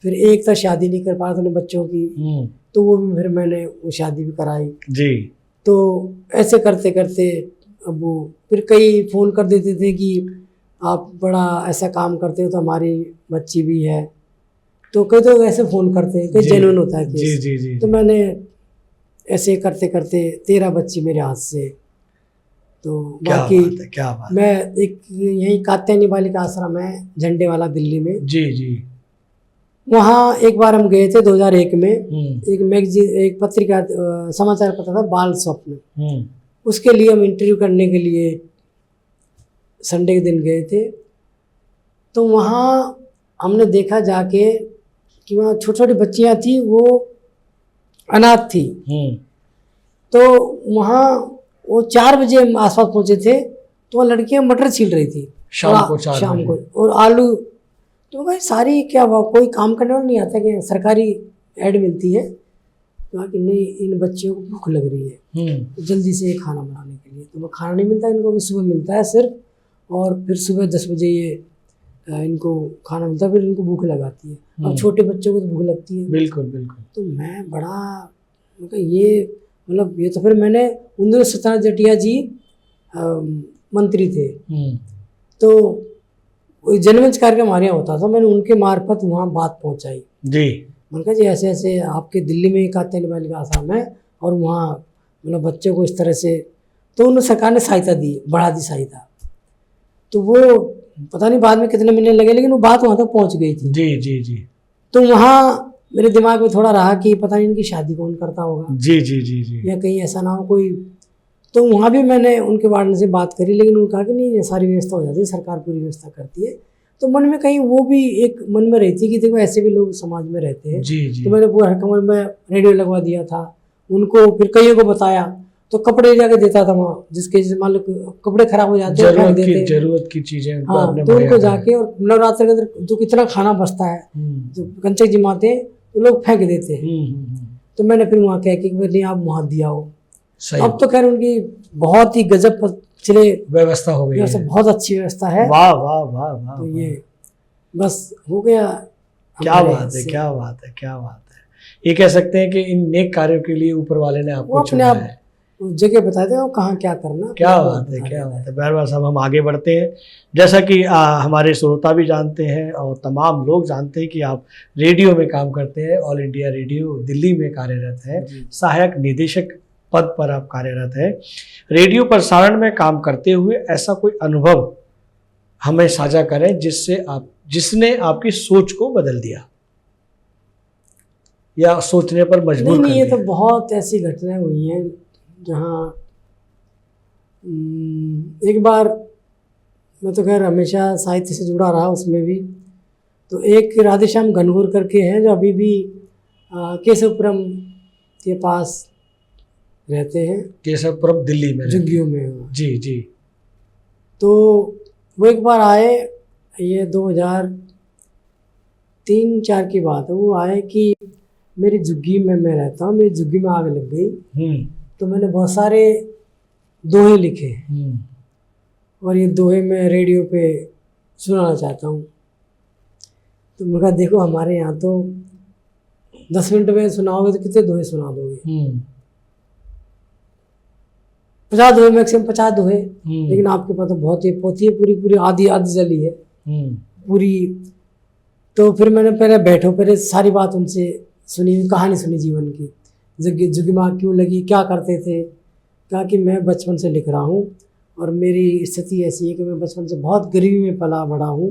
फिर एक था शादी नहीं कर पा रहा था अपने बच्चों की, तो वो भी फिर मैंने वो शादी भी कराई जी। तो ऐसे करते करते अब वो फिर कई फ़ोन कर देते थे कि आप बड़ा ऐसा काम करते हो तो हमारी बच्ची भी है। तो कई तो ऐसे फ़ोन करते हैं, कई जेन्युइन होता है जी केस। जी जी। तो मैंने ऐसे करते करते 13 बच्ची मेरे हाथ से। तो बाकी क्या बात। मैं एक यही कात्यायनी बालिका आश्रम है झंडे वाला दिल्ली में, जी जी। वहाँ एक बार हम गए थे 2001 में। एक मैगजीन, एक पत्रिका, समाचार पत्र था बाल स्वप्न, उसके लिए हम इंटरव्यू करने के लिए संडे के दिन गए थे। तो वहाँ हमने देखा जाके कि वहाँ छोटी छोटी बच्चियाँ थी, वो अनाथ थी। तो वहाँ वो 4 बजे हम आसपास पहुँचे थे, तो वहाँ लड़कियाँ मटर छील रही थी शाम को 4 शाम को, और आलू। तो भाई सारी क्या कोई काम करने वाला नहीं आता कि सरकारी ऐड मिलती है, तो कि नहीं इन बच्चियों को भूख लग रही है तो जल्दी से खाना बनाने के लिए। तो वो खाना नहीं मिलता इनको, भी सुबह मिलता है सिर्फ, और फिर सुबह 10 बजे ये इनको खाना मिलता है, फिर इनको भूख लगाती है। अब छोटे बच्चों को तो भूख लगती है। बिल्कुल बिल्कुल। तो मैं बड़ा ये मतलब, ये तो फिर मैंने उन दिनों सत्यनारायण जटिया जी मंत्री थे, तो जनमंच कार्यक्रम हमारे यहाँ होता था, मैंने उनके मार्फत वहाँ बात पहुँचाई जी। मैंने कहा जी ऐसे ऐसे आपके दिल्ली में कात्यायनी बालिका आश्रम है, और वहाँ मतलब बच्चों को इस तरह से, तो उन्होंने सरकार ने सहायता दी, बढ़ा दी सहायता। तो वो पता नहीं बाद में कितने महीने लगे, लेकिन वो बात वहाँ तक पहुँच गई थी। जी जी जी। तो वहाँ मेरे दिमाग में थोड़ा रहा कि पता नहीं इनकी शादी कौन करता होगा, जी जी जी जी, या कहीं ऐसा ना हो कोई। तो वहाँ भी मैंने उनके वार्डन से बात करी, लेकिन उन्होंने कहा कि नहीं ये सारी व्यवस्था हो जाती है, सरकार पूरी व्यवस्था करती है। तो मन में कहीं वो भी एक मन में रहती कि देखो ऐसे भी लोग समाज में रहते हैं। जी जी। तो मैंने पूरा हर कमरे में रेडियो लगवा दिया था उनको, फिर कईयों को बताया, तो कपड़े जाके देता था वहाँ, जिसके मान लो कपड़े खराब हो जाते हैं, जरूरत की चीजें, हाँ, तो उनको जाके, और नवरात्र के अंदर जो कितना खाना बचता है, जो कंचक जिमाते हैं तो लोग फेंक देते हैं। तो मैंने फिर वहाँ कह के नहीं आप वहाँ दिया हो। अब तो खैर उनकी बहुत ही गजब चले व्यवस्था हो गई है, बहुत अच्छी व्यवस्था है। वाह वाह वाह वाह। तो ये बस हो गया। क्या बात है, क्या बात है, क्या बात है। ये कह सकते हैं कि इन नेक कार्यों के लिए ऊपर वाले ने आपको चुना है, जगह बताते हैं कहाँ क्या करना। क्या बात है, क्या बात है। बहरहाल साहब हम आगे बढ़ते हैं। जैसा कि हमारे श्रोता भी जानते हैं और तमाम लोग जानते हैं कि आप रेडियो में काम करते हैं, ऑल इंडिया रेडियो दिल्ली में कार्यरत है, सहायक निदेशक पद पर आप कार्यरत है। रेडियो प्रसारण में काम करते हुए ऐसा कोई अनुभव हमें साझा करें जिसने आपकी सोच को बदल दिया या सोचने पर मजबूर कर दिया। ये तो बहुत ऐसी घटनाएं हुई हैं जहाँ एक बार, मैं तो खैर हमेशा साहित्य से जुड़ा रहा उसमें भी, तो एक राधेश्याम घनघोर करके हैं जो अभी भी केशवपुरम के पास रहते हैं, केशवपुरम दिल्ली में, झुग्गियों में। जी जी। तो वो एक बार आए, ये 2003-04 की बात है, वो आए कि मेरी झुग्गी में मैं रहता हूँ, मेरी झुग्गी में आग लग गई, तो मैंने बहुत सारे दोहे लिखे और ये दोहे मैं रेडियो पे सुनाना चाहता हूँ। तो मैं कहा देखो हमारे यहाँ तो 10 मिनट में सुनाओगे तो कितने दोहे सुना दोगे, 50 दोहे, मैक्सिमम 50 दोहे, लेकिन आपके पास तो बहुत ही पोथी है, पूरी पूरी आधी जली है पूरी। तो फिर मैंने पहले सारी बात उनसे सुनी, कहानी सुनी जीवन की, झुग्गी में आग क्यों लगी, क्या करते थे। कहा कि मैं बचपन से लिख रहा हूँ और मेरी स्थिति ऐसी है कि मैं बचपन से बहुत गरीबी में पला बड़ा हूँ।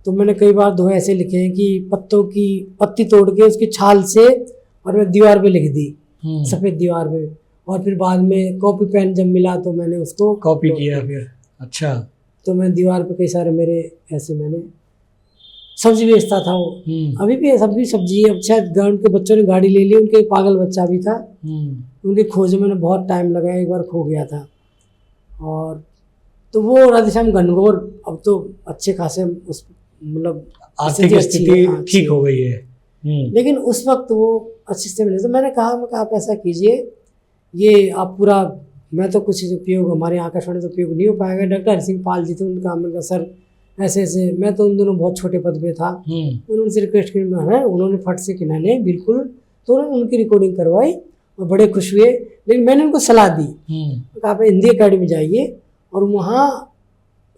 तो मैंने कई बार दोहे ऐसे लिखे हैं कि पत्तों की पत्ती तोड़ के उसकी छाल से और मैं दीवार पे लिख दी, सफ़ेद दीवार पे, और फिर बाद में कॉपी पेन जब मिला तो मैंने उसको कॉपी किया फिर। अच्छा। तो मैं दीवार पे कई सारे मेरे ऐसे, मैंने सब्जी बेचता था वो, अभी भी सब्जी सब्जी। अब शायद गांव के बच्चों ने गाड़ी ले ली, उनके पागल बच्चा भी था, उनके खोज में मैंने बहुत टाइम लगाया, एक बार खो गया था। और तो वो राधेश्याम घनघोर अब तो अच्छे खासे उस मतलब आर्थिक स्थिति ठीक हो गई है, लेकिन उस वक्त वो अच्छे से मिले। तो मैंने कहा आप ऐसा कीजिए, ये आप पूरा, मैं तो कुछ उपयोग हमारे आकाशवाणी तो उपयोग नहीं हो पाएगा। डॉक्टर हरि सिंह पाल जी थे, उनका मैंने कहा सर ऐसे ऐसे, मैं तो उन दोनों बहुत छोटे पद पे था, उन्होंने रिक्वेस्ट की, उन्होंने फट से कि नहीं बिल्कुल, तो उन्होंने उनकी रिकॉर्डिंग करवाई और बड़े खुश हुए। लेकिन मैंने उनको सलाह दी, कहा आप हिंदी अकेडमी जाइए और वहाँ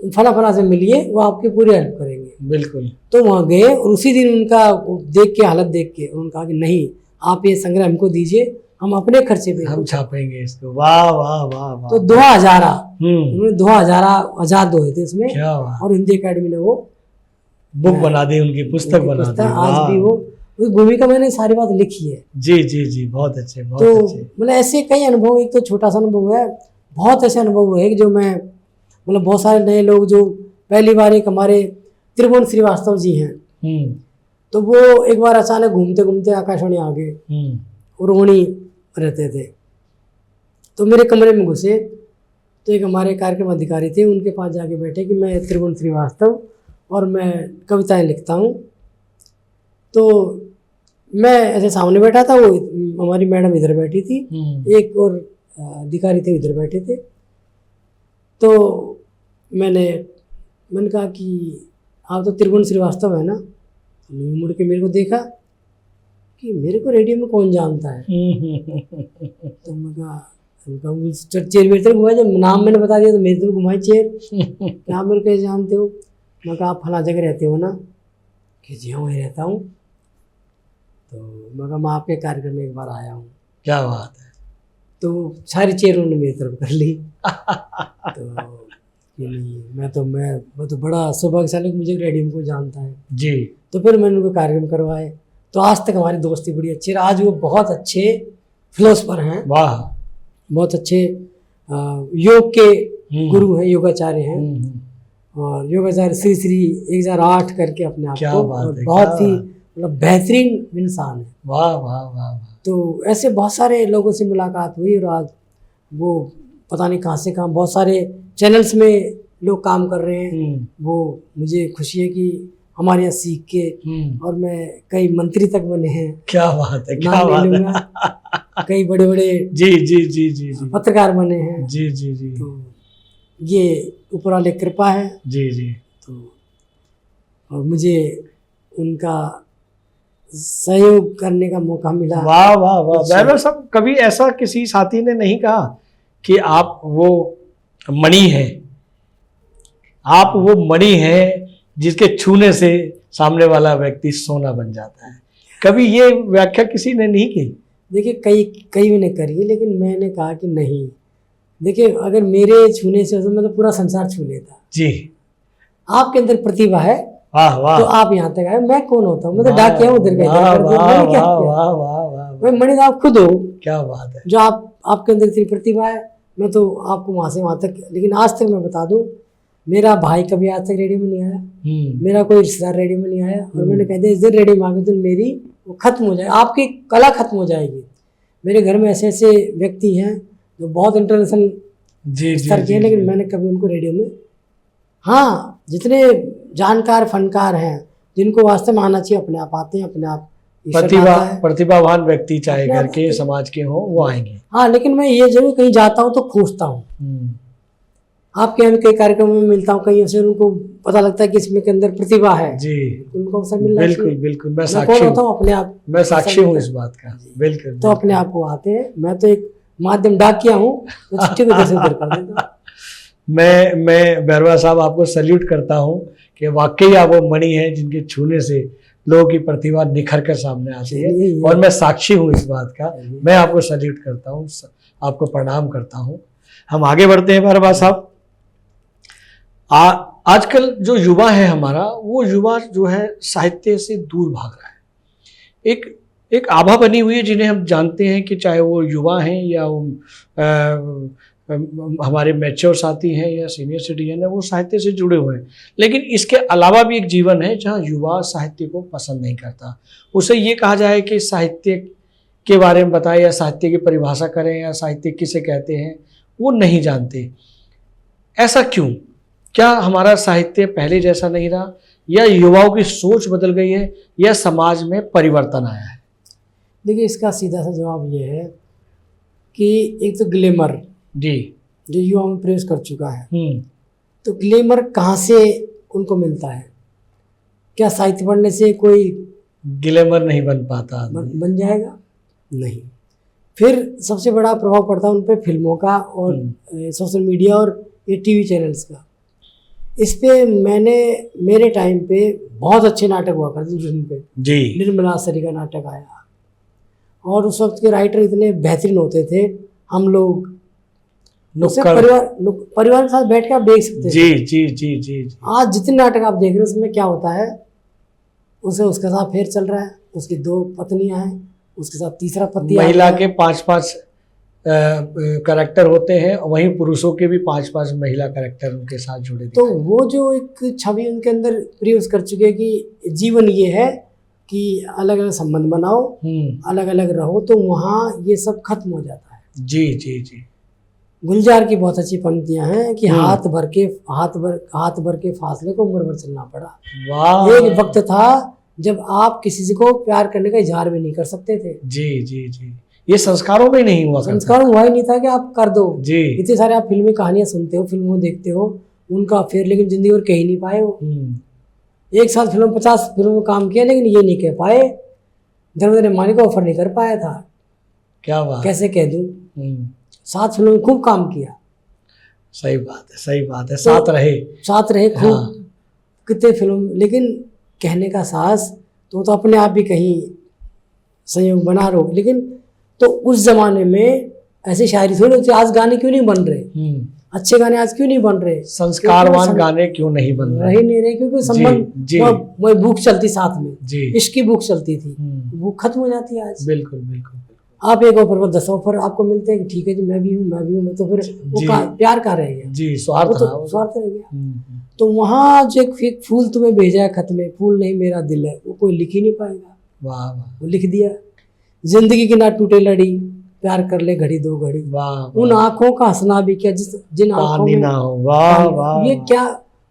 फला से मिलिए, वो आपकी पूरी हेल्प करेंगे। बिल्कुल। तो वहाँ गए और उसी दिन उनका देख के, हालत देख के उन्होंने कहा कि नहीं, आप ये संग्रह हमको दीजिए, हम अपने खर्चे पे हम छापेंगे इसको। वाह वाह वाह वाह। तो दोहा हजारा, उन्होंने दोहा हजार दोहे थे उसमें, क्या वाह। और हिंदी अकेडमी ने वो बुक बना दी, उनकी पुस्तक बना दी। आज भी वो उस भूमिका मैंने सारी बात लिखी है। जी जी जी, बहुत अच्छे, बहुत तो अच्छे। मतलब ऐसे कई अनुभव, एक तो छोटा सा अनुभव है, बहुत ऐसे अनुभव हुए जो मैं मतलब बहुत सारे नए लोग जो पहली बार, एक हमारे त्रिभुवन श्रीवास्तव जी हैं, तो वो एक बार अचानक घूमते घूमते आकाशवाणी आ गए और वहीं रहते थे। तो मेरे कमरे में घुसे, तो एक हमारे कार्यक्रम अधिकारी थे, उनके पास जाके बैठे कि मैं त्रिभुवन श्रीवास्तव और मैं कविताएं लिखता हूँ। तो मैं ऐसे सामने बैठा था, वो हमारी मैडम इधर बैठी थी, एक और अधिकारी थे इधर बैठे थे। तो मैंने कहा कि आप तो त्रिभुवन श्रीवास्तव है ना? तो मुड़ के मेरे को देखा कि मेरे को रेडियो में कौन जानता है। तो मैं कहा चेयर मेरे तरफ घुमाई, जब नाम मैंने बता दिया तो मेरे तरफ घुमाई चेयर, क्या आप मेरे को कैसे जानते हो? मैं कहा आप फला जगह रहते हो ना? कि जी हाँ, वहीं रहता हूँ। तो मैं कहा मैं आपके कार्यक्रम में एक बार आया हूँ। क्या बात है। तो सारी चेयर उन्होंने मेरी तरफ कर ली। तो नहीं, मैं तो बड़ा सौभाग्यशाली, मुझे रेडियो को जानता है जी। तो फिर मैंने उनको कार्यक्रम करवाए, तो आज तक हमारी दोस्ती बड़ी अच्छी है। आज वो बहुत अच्छे फिलोसफर हैं। वाह। बहुत अच्छे योग के गुरु हैं, योगाचार्य हैं, और योगाचार्य श्री 1008 करके अपने आप को, और बहुत ही मतलब बेहतरीन इंसान है। वाह वाह वाह। तो ऐसे बहुत सारे लोगों से मुलाकात हुई, और आज वो पता नहीं कहाँ से कहाँ, बहुत सारे चैनल्स में लोग काम कर रहे हैं। वो मुझे खुशी है कि हमारे यहाँ सीख के, और मैं कई मंत्री तक बने हैं। क्या बात है, क्या बात है। कई बड़े बड़े जी जी जी जी जी पत्रकार बने हैं। जी जी जी। तो ये ऊपर वाले कृपा है। जी जी। तो और मुझे उनका सहयोग करने का मौका मिला। वाह वाह वाह। बैरवा साहब, कभी ऐसा किसी साथी ने नहीं कहा कि आप वो मणि है, आप वो मणि है जिसके छूने से सामने वाला व्यक्ति सोना बन जाता है? कभी ये व्याख्या किसी ने नहीं की? देखिए कई ने करी, लेकिन मैंने कहा कि नहीं, देखिए अगर मेरे छूने से मैं तो पूरा संसार छू लेता जी। आपके अंदर प्रतिभा है, वाह वाह, तो आप यहाँ तक आए, मैं कौन होता हूँ? मैं तो डाकिया हूँ उधर का, मैं मणि आप खुद हो। क्या बात है। जो आपके अंदर इतनी प्रतिभा है, मैं तो आपको वहाँ से वहाँ तक, लेकिन आज तक मैं बता दूँ, मेरा भाई कभी आज तक रेडियो में नहीं आया, मेरा कोई रिश्तेदार रेडियो में नहीं आया, और मैंने कह दिया इस दिन रेडियो में आगे तो मेरी वो खत्म हो जाए, आपकी कला खत्म हो जाएगी। मेरे घर में ऐसे ऐसे व्यक्ति हैं जो बहुत इंटरनेशनल स्तर के हैं, लेकिन मैंने कभी उनको रेडियो में, हाँ जितने जानकार फनकार हैं जिनको वास्तव में आना चाहिए, अपने आप आते हैं, अपने आप प्रतिभावान व्यक्ति चाहे घर के समाज के हो, वो आएंगे। हाँ, लेकिन मैं ये जरूर कहीं जाता हूँ तो खोजता हूँ। आपके यहाँ कई कार्यक्रमों में मिलता हूँ, कहीं से उनको पता लगता है कि इसमें के अंदर प्रतिभा है जी, उनको अवसर मिलना चाहिए। बिल्कुल बिल्कुल, मैं साक्षी हूँ अपने आप, मैं साक्षी हूँ इस बात का। बिल्कुल, तो अपने आप को आते हैं, मैं तो एक माध्यम डाकिया हूँ, तो चिट्ठी को कैसे उधर कर देता हूँ। मैं बैरवा साहब आपको सल्यूट करता हूँ कि वाकई आप वो मणि हैं जिनके छूने से लोगों की प्रतिभा निखर कर सामने आती है, और मैं साक्षी हूँ इस बात का। मैं आपको सल्यूट करता हूँ, आपको प्रणाम करता हूँ। हम आगे बढ़ते हैं भारवाह साहब। आजकल जो युवा है हमारा, वो युवा जो है साहित्य से दूर भाग रहा है। एक आभा बनी हुई है, जिन्हें हम जानते हैं कि चाहे वो युवा हैं या वो हमारे मैच्योर साथी हैं या सीनियर सिटीजन है, वो साहित्य से जुड़े हुए हैं। लेकिन इसके अलावा भी एक जीवन है जहाँ युवा साहित्य को पसंद नहीं करता। उसे ये कहा जाए कि साहित्य के बारे में बताएं या साहित्य की परिभाषा करें या साहित्य किसे कहते हैं, वो नहीं जानते। ऐसा क्यों? क्या हमारा साहित्य पहले जैसा नहीं रहा, या युवाओं की सोच बदल गई है, या समाज में परिवर्तन आया है? देखिए, इसका सीधा सा जवाब ये है कि एक तो ग्लैमर जी जो युवाओं में प्रवेश कर चुका है, तो ग्लैमर कहाँ से उनको मिलता है? क्या साहित्य पढ़ने से कोई ग्लैमर नहीं बन पाता, बन जाएगा? नहीं। फिर सबसे बड़ा प्रभाव पड़ता है उन पे फिल्मों का और सोशल मीडिया और ये टीवी चैनल्स का। इस पे मेरे टाइम पे बहुत अच्छे नाटक हुआ करते दूरदर्शन पे जी। निर्मला सरी का नाटक आया, और उस वक्त के राइटर इतने बेहतरीन होते थे। हम लोग परिवार के साथ बैठ के आप देख सकते जी जी जी जी। आज जितने नाटक आप देख रहे हैं उसमें क्या होता है, उसके साथ फेर चल रहा है, उसकी 2 पत्नियां हैं, उसके साथ तीसरा पति, महिला के 5-5 कैरेक्टर होते हैं, वहीं पुरुषों के भी 5-5 महिला कैरेक्टर उनके साथ जुड़े। तो वो जो एक छवि उनके अंदर प्रवेश कर चुके हैं कि जीवन ये है कि अलग अलग संबंध बनाओ, अलग अलग रहो, तो वहाँ ये सब खत्म हो जाता है। जी जी जी। गुलजार की बहुत अच्छी पंक्तियां हैं कि हाथ भर के फासले को उम्र भर चलना पड़ा। वाह। एक वक्त था जब आप किसी से को प्यार करने का इजहार भी नहीं कर सकते थे। जी जी जी। ये संस्कारों में नहीं हुआ, संस्कार हुआ ही नहीं था कि आप कर दो जी। इतने सारे आप फिल्मी कहानियां सुनते हो, फिल्मों देखते हो, उनका फिर लेकिन जिंदगी और कह ही नहीं पाए वो। एक साल फिल्म 50 फिल्मों में काम किया, लेकिन ये नहीं कह पाए, धर्मेंद्र मानी को ऑफर नहीं कर पाया था। क्या बात, कैसे कह दूं, 7 फिल्मों में खूब काम किया। सही बात है, सही बात है। साथ रहे खूब। हाँ। कितने फिल्म, लेकिन कहने का साहस तो अपने आप भी कहीं संयोग बना रहो। लेकिन तो उस जमाने में ऐसी शायरी थोड़ी होती। आज गाने क्यों नहीं बन रहे, अच्छे गाने आज क्यों नहीं बन रहे, संस्कारवान गाने क्यों नहीं बन रहे? नहीं रहे क्योंकि संबंध, वो भूख चलती साथ में, इश्क की भूख चलती थी, वो खत्म हो जाती है आज। बिल्कुल बिल्कुल। आप एक ऑफर पर 10 ऑफर आपको मिलते हैं कि ठीक है जी, मैं भी हूँ, मैं तो फिर वो प्यार का रह गया जी, स्वार्थ रह गया। तो वहाँ जो एक फूल तुम्हें भेजा है खत में, फूल नहीं मेरा दिल है, वो कोई लिख ही नहीं पाएगा। वाह। वो लिख दिया, जिंदगी की ना टूटे लड़ी, प्यार कर ले घड़ी 2 घड़ी। उन आंखों का हंसना भी क्या जिन आंखों में ना हो। वाह वाह। ये क्या,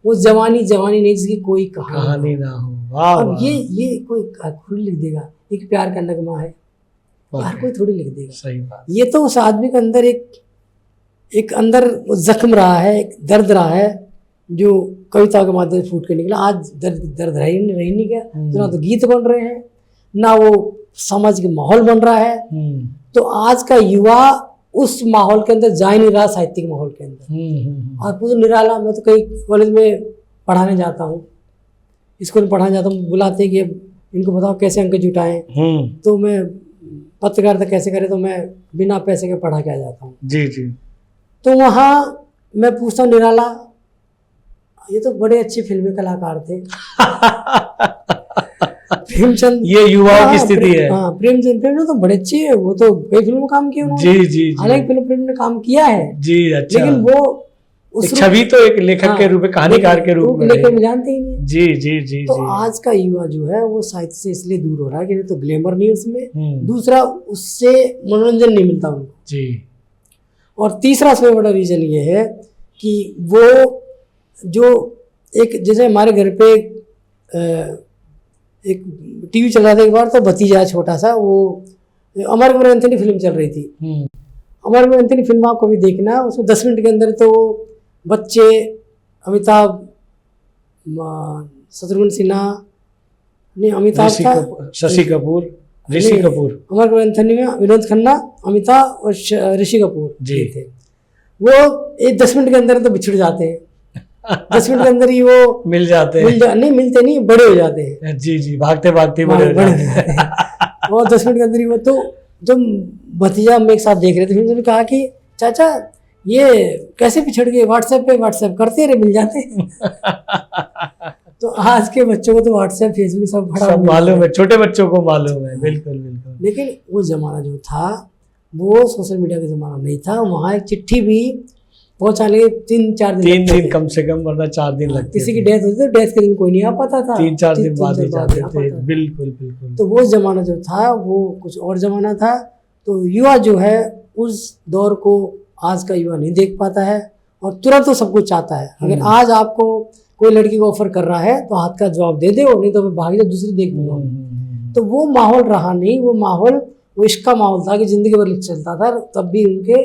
वो जवानी नहीं जिसकी कोई कहानी ना हो। वाह। अब ये कोई थोड़ी लिख देगा, एक प्यार का नगमा है, हर कोई थोड़ी लिख देगा। सही बात। ये तो उस आदमी के अंदर एक अंदर जख्म रहा है, एक दर्द रहा है, जो कविता के माध्यम से फूट के निकला। आज दर्द रह ही नहीं गया। तो ना तो गीत बन रहे हैं, ना वो समाज के माहौल बन रहा है। तो आज का युवा उस माहौल के अंदर जा ही नहीं रहा, साहित्यिक माहौल के अंदर। और पूरा निराला। मैं तो कई कॉलेज में पढ़ाने जाता हूँ, स्कूल में पढ़ाने जाता हूँ, बुलाते हैं कि इनको बताओ कैसे अंक जुटाएं, तो मैं पत्रकारिता कैसे करें, तो मैं बिना पैसे के पढ़ा के आ जाता हूँ। जी जी। तो वहाँ मैं पूछता हूँ, निराला ये तो बड़े अच्छे फिल्मी कलाकार थे। प्रेमचंद, ये युवाओं की स्थिति है। हाँ, प्रेमचंद तो बड़े अच्छे है, वो तो कई फिल्मों में काम किया उन्होंने। जी जी। हालांकि प्रेम ने काम किया है जी, अच्छा। लेकिन वो उस छवि तो एक लेखक के रूप में, कहानीकार के रूप में लेखक में जानते ही नहीं। जी जी जी। तो आज का युवा जो है वो साहित्य से इसलिए दूर हो रहा है कि तो ग्लैमर नहीं उसमें, दूसरा उससे मनोरंजन नहीं मिलता उनको जी, और तीसरा सबसे बड़ा रीजन ये है कि वो जो एक, जैसे हमारे घर पे एक टीवी चल रहा था एक बार, तो भतीजा छोटा सा, वो अमर कपूर एंथनी फिल्म चल रही थी। अमर कपूर एंथनी फिल्म आपको भी देखना, उसमें 10 मिनट के अंदर तो बच्चे, अमिताभ, शत्रुघ्न सिन्हा, नहीं अमिताभ था, शशि कपूर, ऋषि कपूर, अमर कपूर एंथनी में विनोद खन्ना, अमिताभ और ऋषि कपूर जी थे। वो 10 मिनट के अंदर तो बिछड़ जाते हैं, 10 मिनट के अंदर ही वो मिल जाते हैं, नहीं मिलते नहीं, बड़े हो जाते हैं। जी जी, भागते भागते बड़े हो जाते हैं। और 10 मिनट के अंदर ही वो, तो जब भतीजा हम एक साथ देख रहे थे, फिर उन्होंने कहा कि चाचा ये कैसे पिछड़ गए, व्हाट्सएप करते रहे, मिल जाते। तो आज के बच्चों को तो व्हाट्सएप फेसबुक सब बड़ा सब मालूम है, छोटे बच्चों को मालूम है। बिल्कुल बिल्कुल। लेकिन वो जमाना जो था वो सोशल मीडिया का जमाना नहीं था। वहाँ एक चिट्ठी भी पहुँचाने के 3-4 दिन 3 दिन कम से कम, वरना 4 दिन लगते किसी की डेथ होती तो डेथ के दिन कोई नहीं आ पाता था, 3-4 दिन बाद ही जाते आ थे। पाता था। बिल्कुल बिल्कुल। तो वो जमाना जो था वो कुछ और जमाना था। तो युवा जो है उस दौर को आज का युवा नहीं देख पाता है और तुरंत तो सब कुछ चाहता है। अगर आज आपको कोई लड़की को ऑफर कर रहा है तो हाथ का जवाब दे दो, नहीं तो भाग जाओ, दूसरी देख लूंगा। तो वो माहौल रहा नहीं। वो माहौल वो इसका माहौल था कि जिंदगी भर चलता था। तब भी उनके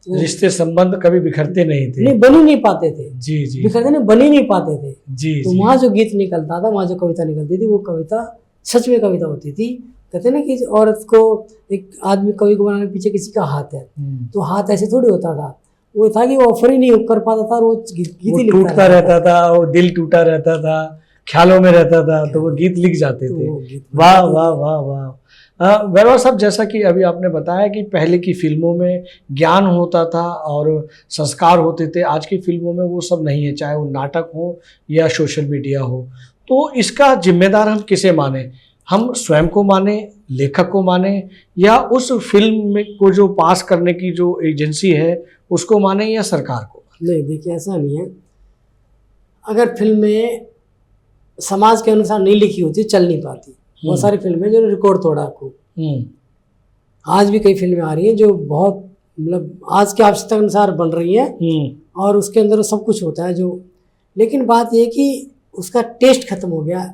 रिश्ते संबंध कभी बिखरते नहीं थे। नहीं, बन ही नहीं पाते थे। जी जी। बिखरते नहीं, बन ही नहीं पाते थे। जी तो जी। वहाँ जो गीत निकलता था, वहाँ जो कविता निकलती थी, वो कविता सच में कविता होती थी। कहते ना कि औरत को, एक आदमी कवि को बनाने के पीछे किसी का हाथ है, तो हाथ ऐसे थोड़ी होता था। वो था कि वो ऑफर ही नहीं कर पाता था, वो गीत ही लिखता टूटता रहता था, वो दिल टूटा रहता था, ख्यालों में रहता था, तो वो गीत लिख जाते थे। वाह वाह वाह वाह। वैभव साहब, जैसा कि अभी आपने बताया कि पहले की फिल्मों में ज्ञान होता था और संस्कार होते थे, आज की फिल्मों में वो सब नहीं है, चाहे वो नाटक हो या सोशल मीडिया हो। तो इसका जिम्मेदार हम किसे माने? हम स्वयं को माने, लेखक को माने, या उस फिल्म में को जो पास करने की जो एजेंसी है उसको माने, या सरकार को? नहीं, देखिए ऐसा नहीं है। अगर फिल्में समाज के अनुसार नहीं लिखी होती चल नहीं पाती। बहुत सारी फिल्में जो रिकॉर्ड तोड़ा आपको। आज भी कई फिल्में आ रही हैं जो बहुत मतलब आज की आवश्यकता के अनुसार बन रही हैं और उसके अंदर सब कुछ होता है जो, लेकिन बात यह कि उसका टेस्ट खत्म हो गया।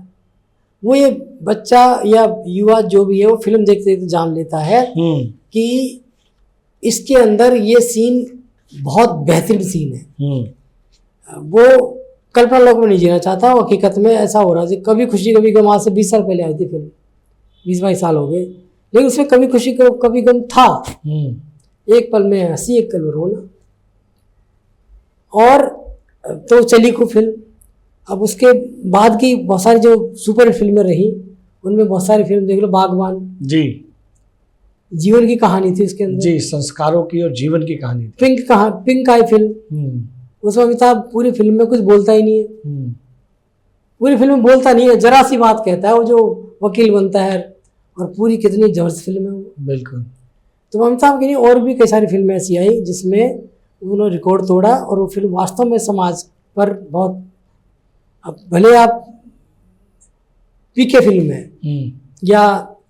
वो ये बच्चा या युवा जो भी है वो फिल्म देखते देखते जान लेता है कि इसके अंदर ये सीन बहुत बेहतरीन सीन है। वो कल्पना लोक में नहीं जीना चाहता, हकीकत में ऐसा हो रहा है। कभी खुशी कभी गम आज से 20 साल पहले आई थी फिल्म, 20-22 साल हो गए, लेकिन उसमें कभी खुशी कभी गम था। एक पल में हंसी, एक पल में रोना। और तो चली खूब फिल्म। अब उसके बाद की बहुत सारी जो सुपर फिल्में रही, उनमें बहुत सारी फिल्म देख लो। बागबान जी, जीवन की कहानी थी उसके अंदर। जी, संस्कारों की और जीवन की कहानी थी। पिंक आई फिल्म, उसमें अमिताभ पूरी फिल्म में कुछ बोलता ही नहीं है। पूरी फिल्म में बोलता नहीं है, जरा सी बात कहता है, वो जो वकील बनता है, और पूरी कितनी जबरदस्त फिल्म है वो। बिल्कुल। तो अमिताभ की नहीं, और भी कई सारी फिल्में ऐसी आई जिसमें उन्होंने रिकॉर्ड तोड़ा और वो फिल्म वास्तव में समाज पर बहुत, अब भले आप पीके फिल्म है या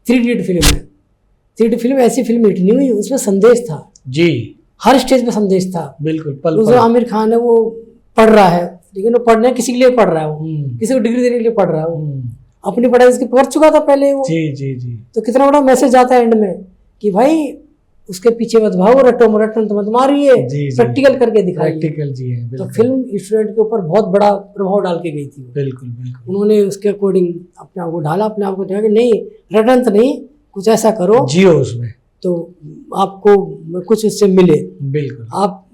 3 इडियट फिल्म है, 3 इडियट फिल्म ऐसी फिल्म हिट नहीं हुई, उसमें संदेश था। जी, हर स्टेज पे संदेश था। बिल्कुल। उसमें आमिर खान है, वो पढ़ रहा है, लेकिन वो पढ़ने किसी के लिए पढ़ रहा है, वो किसी को डिग्री देने के लिए पढ़ रहा है, वो अपनी पढ़ाई उसकी कर चुका था पहले वो। जी जी जी। तो कितना बड़ा मैसेज आता है एंड में कि भाई उसके पीछे मत भागो, रटन तो मत मारिए, प्रैक्टिकल करके दिखाइए। प्रैक्टिकल जी है। तो फिल्म स्टूडेंट के ऊपर बहुत बड़ा प्रभाव डाल के गई थी। बिल्कुल बिल्कुल। उन्होंने उसके अकॉर्डिंग अपने आप को ढाला, अपने आप को देखा कि नहीं, रटन तो नहीं, कुछ ऐसा करो जियो उसमें, तो आपको कुछ उससे मिले। बिल्कुल। आप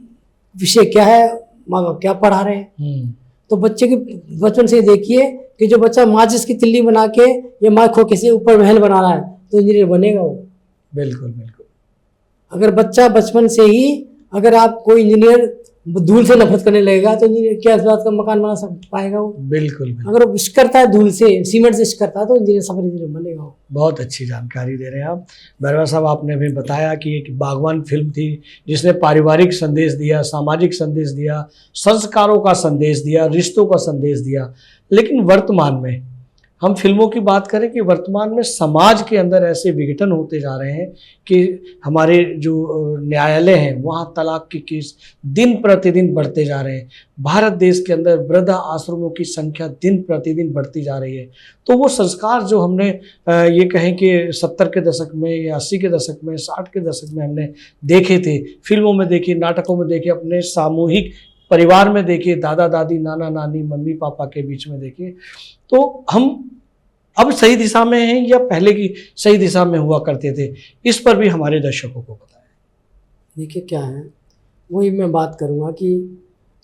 विषय क्या है, माँ बाप क्या पढ़ा रहे हैं। तो बच्चे के बचपन से देखिए कि जो बच्चा माचिस की तिल्ली बना के या माँ खोखे से ऊपर महल बना रहा है तो इंजीनियर बनेगा वो। बिल्कुल बिल्कुल। अगर बच्चा बचपन से ही, अगर आप कोई इंजीनियर धूल से नफरत करने लगेगा तो इंजीनियर क्या इस बात का मकान बना पाएगा वो? बिल्कुल। अगर वो इश्क करता है धूल से, सीमेंट से इश्क करता है तो इंजीनियर सफल इंजीनियर बनेगा वो। बहुत अच्छी जानकारी दे रहे हैं आप बैरवा साहब। आपने भी बताया कि एक बागवान फिल्म थी जिसने पारिवारिक संदेश दिया, सामाजिक संदेश दिया, संस्कारों का संदेश दिया, रिश्तों का संदेश दिया। लेकिन वर्तमान में हम फिल्मों की बात करें कि वर्तमान में समाज के अंदर ऐसे विघटन होते जा रहे हैं कि हमारे जो न्यायालय हैं वहाँ तलाक के केस दिन प्रतिदिन बढ़ते जा रहे हैं। भारत देश के अंदर वृद्धा आश्रमों की संख्या दिन प्रतिदिन बढ़ती जा रही है। तो वो संस्कार जो हमने ये कहें कि 70 के दशक में या 80 के दशक में, 60 के दशक में हमने देखे थे, फिल्मों में देखे, नाटकों में देखे, अपने सामूहिक परिवार में देखे, दादा दादी, नाना नानी, मम्मी पापा के बीच में देखे, तो हम अब सही दिशा में हैं या पहले की सही दिशा में हुआ करते थे? इस पर भी हमारे दर्शकों को बताएं। देखिए क्या है, वही मैं बात करूँगा कि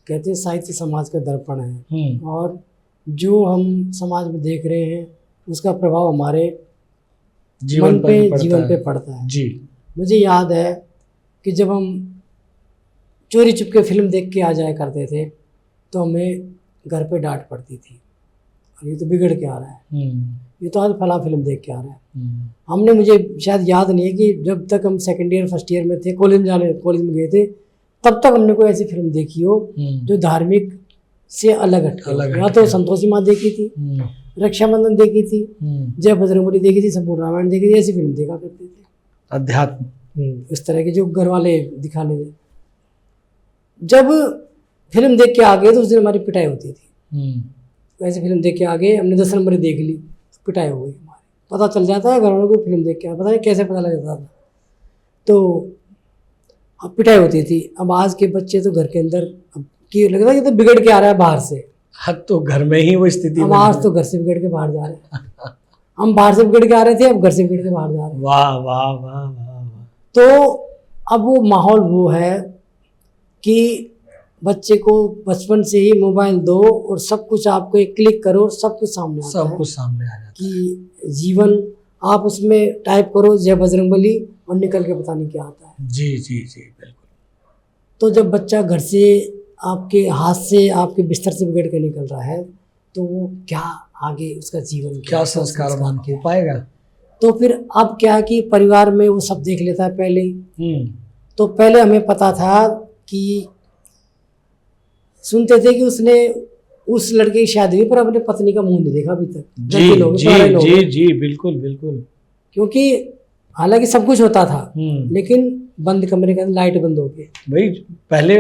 कहते हैं साहित्य समाज का दर्पण है, और जो हम समाज में देख रहे हैं उसका प्रभाव हमारे जीवन पे पड़ता है जी। मुझे याद है कि जब हम चोरी चुपके फिल्म देख के आ जाया करते थे, तो हमें घर पे डांट पड़ती थी, और ये तो बिगड़ के आ रहा है, ये तो आज फला फिल्म देख के आ रहा है। हमने, मुझे शायद याद नहीं है कि जब तक हम सेकंड ईयर फर्स्ट ईयर में थे, कॉलेज में गए थे, तब तक हमने कोई ऐसी फिल्म देखी हो जो धार्मिक से अलग हटके। या तो संतोषी माँ देखी थी, रक्षाबंधन देखी थी, जय बजरंगबली देखी थी, संपूर्ण रामायण देखी थी, ऐसी फिल्म देखा करते थे। अध्यात्म इस तरह के जो घर वाले दिखाने थे। जब फिल्म देख के आ गए तो उस दिन हमारी पिटाई होती थी। वैसे फिल्म देख के आ गए, हमने 10 नंबर देख ली, पिटाई हो गई हमारी। पता चल जाता है घर वालों को फिल्म देख के, पता नहीं कैसे पता लग जाता था। तो अब पिटाई होती थी। अब आज के बच्चे तो घर के अंदर, अब कि लगता है कि तो बिगड़ के आ रहा है बाहर से। हद तो घर में ही वो स्थिति। अब आज तो घर से बिगड़ के बाहर जा रहे हैं। हम बाहर से बिगड़ के आ रहे थे, अब घर से बिगड़ के बाहर जा रहे हैं। वाह वाह वाह वाह। तो अब वो माहौल वो है कि बच्चे को बचपन से ही मोबाइल दो और सब कुछ आपको एक क्लिक करो और सब कुछ सामने आता है। सब कुछ सामने आ जाता है कि जीवन आप उसमें टाइप करो जय बजरंगबली और निकल के पता नहीं क्या आता है। जी जी जी बिल्कुल। तो जब बच्चा घर से आपके हाथ से आपके बिस्तर से बिगड़ के निकल रहा है, तो वो क्या आगे उसका जीवन क्या संस्कारवान हो पाएगा। तो फिर अब क्या है कि परिवार में वो सब देख लेता है पहले ही। तो पहले हमें पता था कि सुनते थे कि उसने उस लड़के की शादी हुई पर अपने पत्नी का मुंह नहीं देखा अभी तक। जी जी जी बिल्कुल बिल्कुल। क्योंकि हालांकि सब कुछ होता था, लेकिन बंद कमरे के अंदर लाइट बंद हो गई। भाई पहले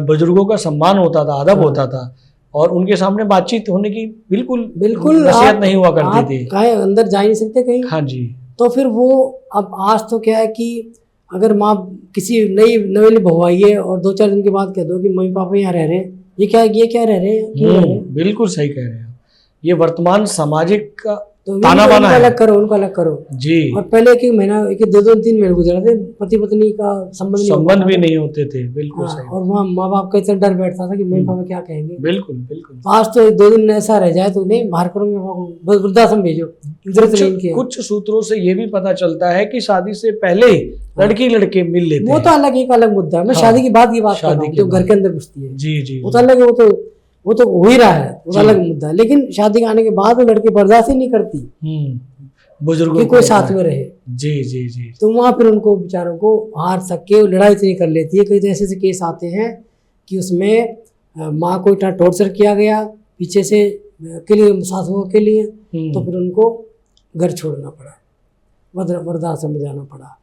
बुजुर्गों का सम्मान होता था, अदब होता था, और उनके सामने बातचीत होने की बिल्कुल नसीहत नहीं हुआ करती थी। कहीं अंदर जा ही नहीं सकते कहीं। हाँ जी। तो फिर वो अब आज तो क्या है कि अगर माँ किसी नई बहू आई है और 2-4 दिन के बाद कह दो कि मम्मी पापा यहाँ रह रहे हैं, ये क्या रह रहे हैं, क्यों रह रहे हैं? बिल्कुल सही कह रहे हैं। ये वर्तमान सामाजिक का तो ताना बाना है। उनको अलग करो जी। और पहले 1 महीना 2-3 महीने गुजरा थे, पति पत्नी का संबंध भी नहीं होते थे। बिल्कुल सही। और वहाँ माँ बाप का इतना डर बैठता था कि मम्मी पापा क्या कहेंगे। बिल्कुल बिल्कुल। आज तो 2 दिन ऐसा रह जाए तो नहीं, बाहर करो, वृद्धाश्रम भेजो। कुछ सूत्रों से ये भी पता चलता है कि शादी से पहले ही लड़की लड़के मिल लेते हैं। वो तो एक अलग मुद्दा है। मैं शादी की बात की बात कर रहा हूँ, जो घर के अंदर घुसती है। जी जी। वो तो अलग है, वो तो हो ही रहा है, वो अलग मुद्दा है। लेकिन शादी के आने के बाद वो लड़की बर्दाश्त ही नहीं करती बुजुर्गों कि कोई साथ में रहे। जी जी जी। तो वहाँ फिर उनको बेचारों को हार सक के लड़ाई इतनी कर लेती है। कई तो ऐसे केस आते हैं कि उसमें माँ को इतना टॉर्चर किया गया पीछे से सासुओं के लिए, तो फिर उनको घर छोड़ना पड़ा, वृद्धाश्रम में जाना पड़ा।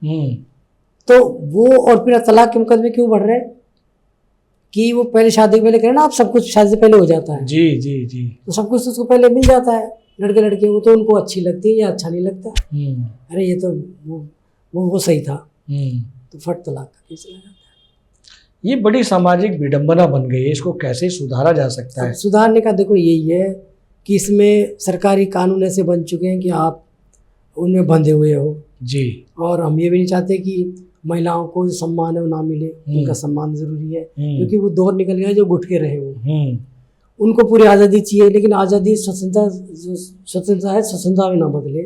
तो वो, और फिर तलाक के मुकदमे क्यों बढ़ रहे हैं कि वो पहले शादी के पहले करें ना, आप सब कुछ शादी से पहले हो जाता है। जी जी जी। तो सब कुछ उसको पहले मिल जाता है। लड़के लड़कियों को तो उनको अच्छी लगती है या अच्छा नहीं लगता। अरे ये तो वो सही था, तो फट तलाक का केस लगा जाता है। ये बड़ी सामाजिक विडंबना बन गई है, इसको कैसे सुधारा जा सकता है? सुधारने का देखो यही है कि इसमें सरकारी कानून ऐसे बन चुके हैं कि आप उनमें बंधे हुए हो जी। और हम ये भी नहीं चाहते कि महिलाओं को जो सम्मान है वो ना मिले। उनका सम्मान जरूरी है, क्योंकि वो दौर निकल गया जो घुट के रहे हो। उनको पूरी आज़ादी चाहिए, लेकिन आज़ादी स्वतंत्रता है, स्वतंत्रता में ना बदले।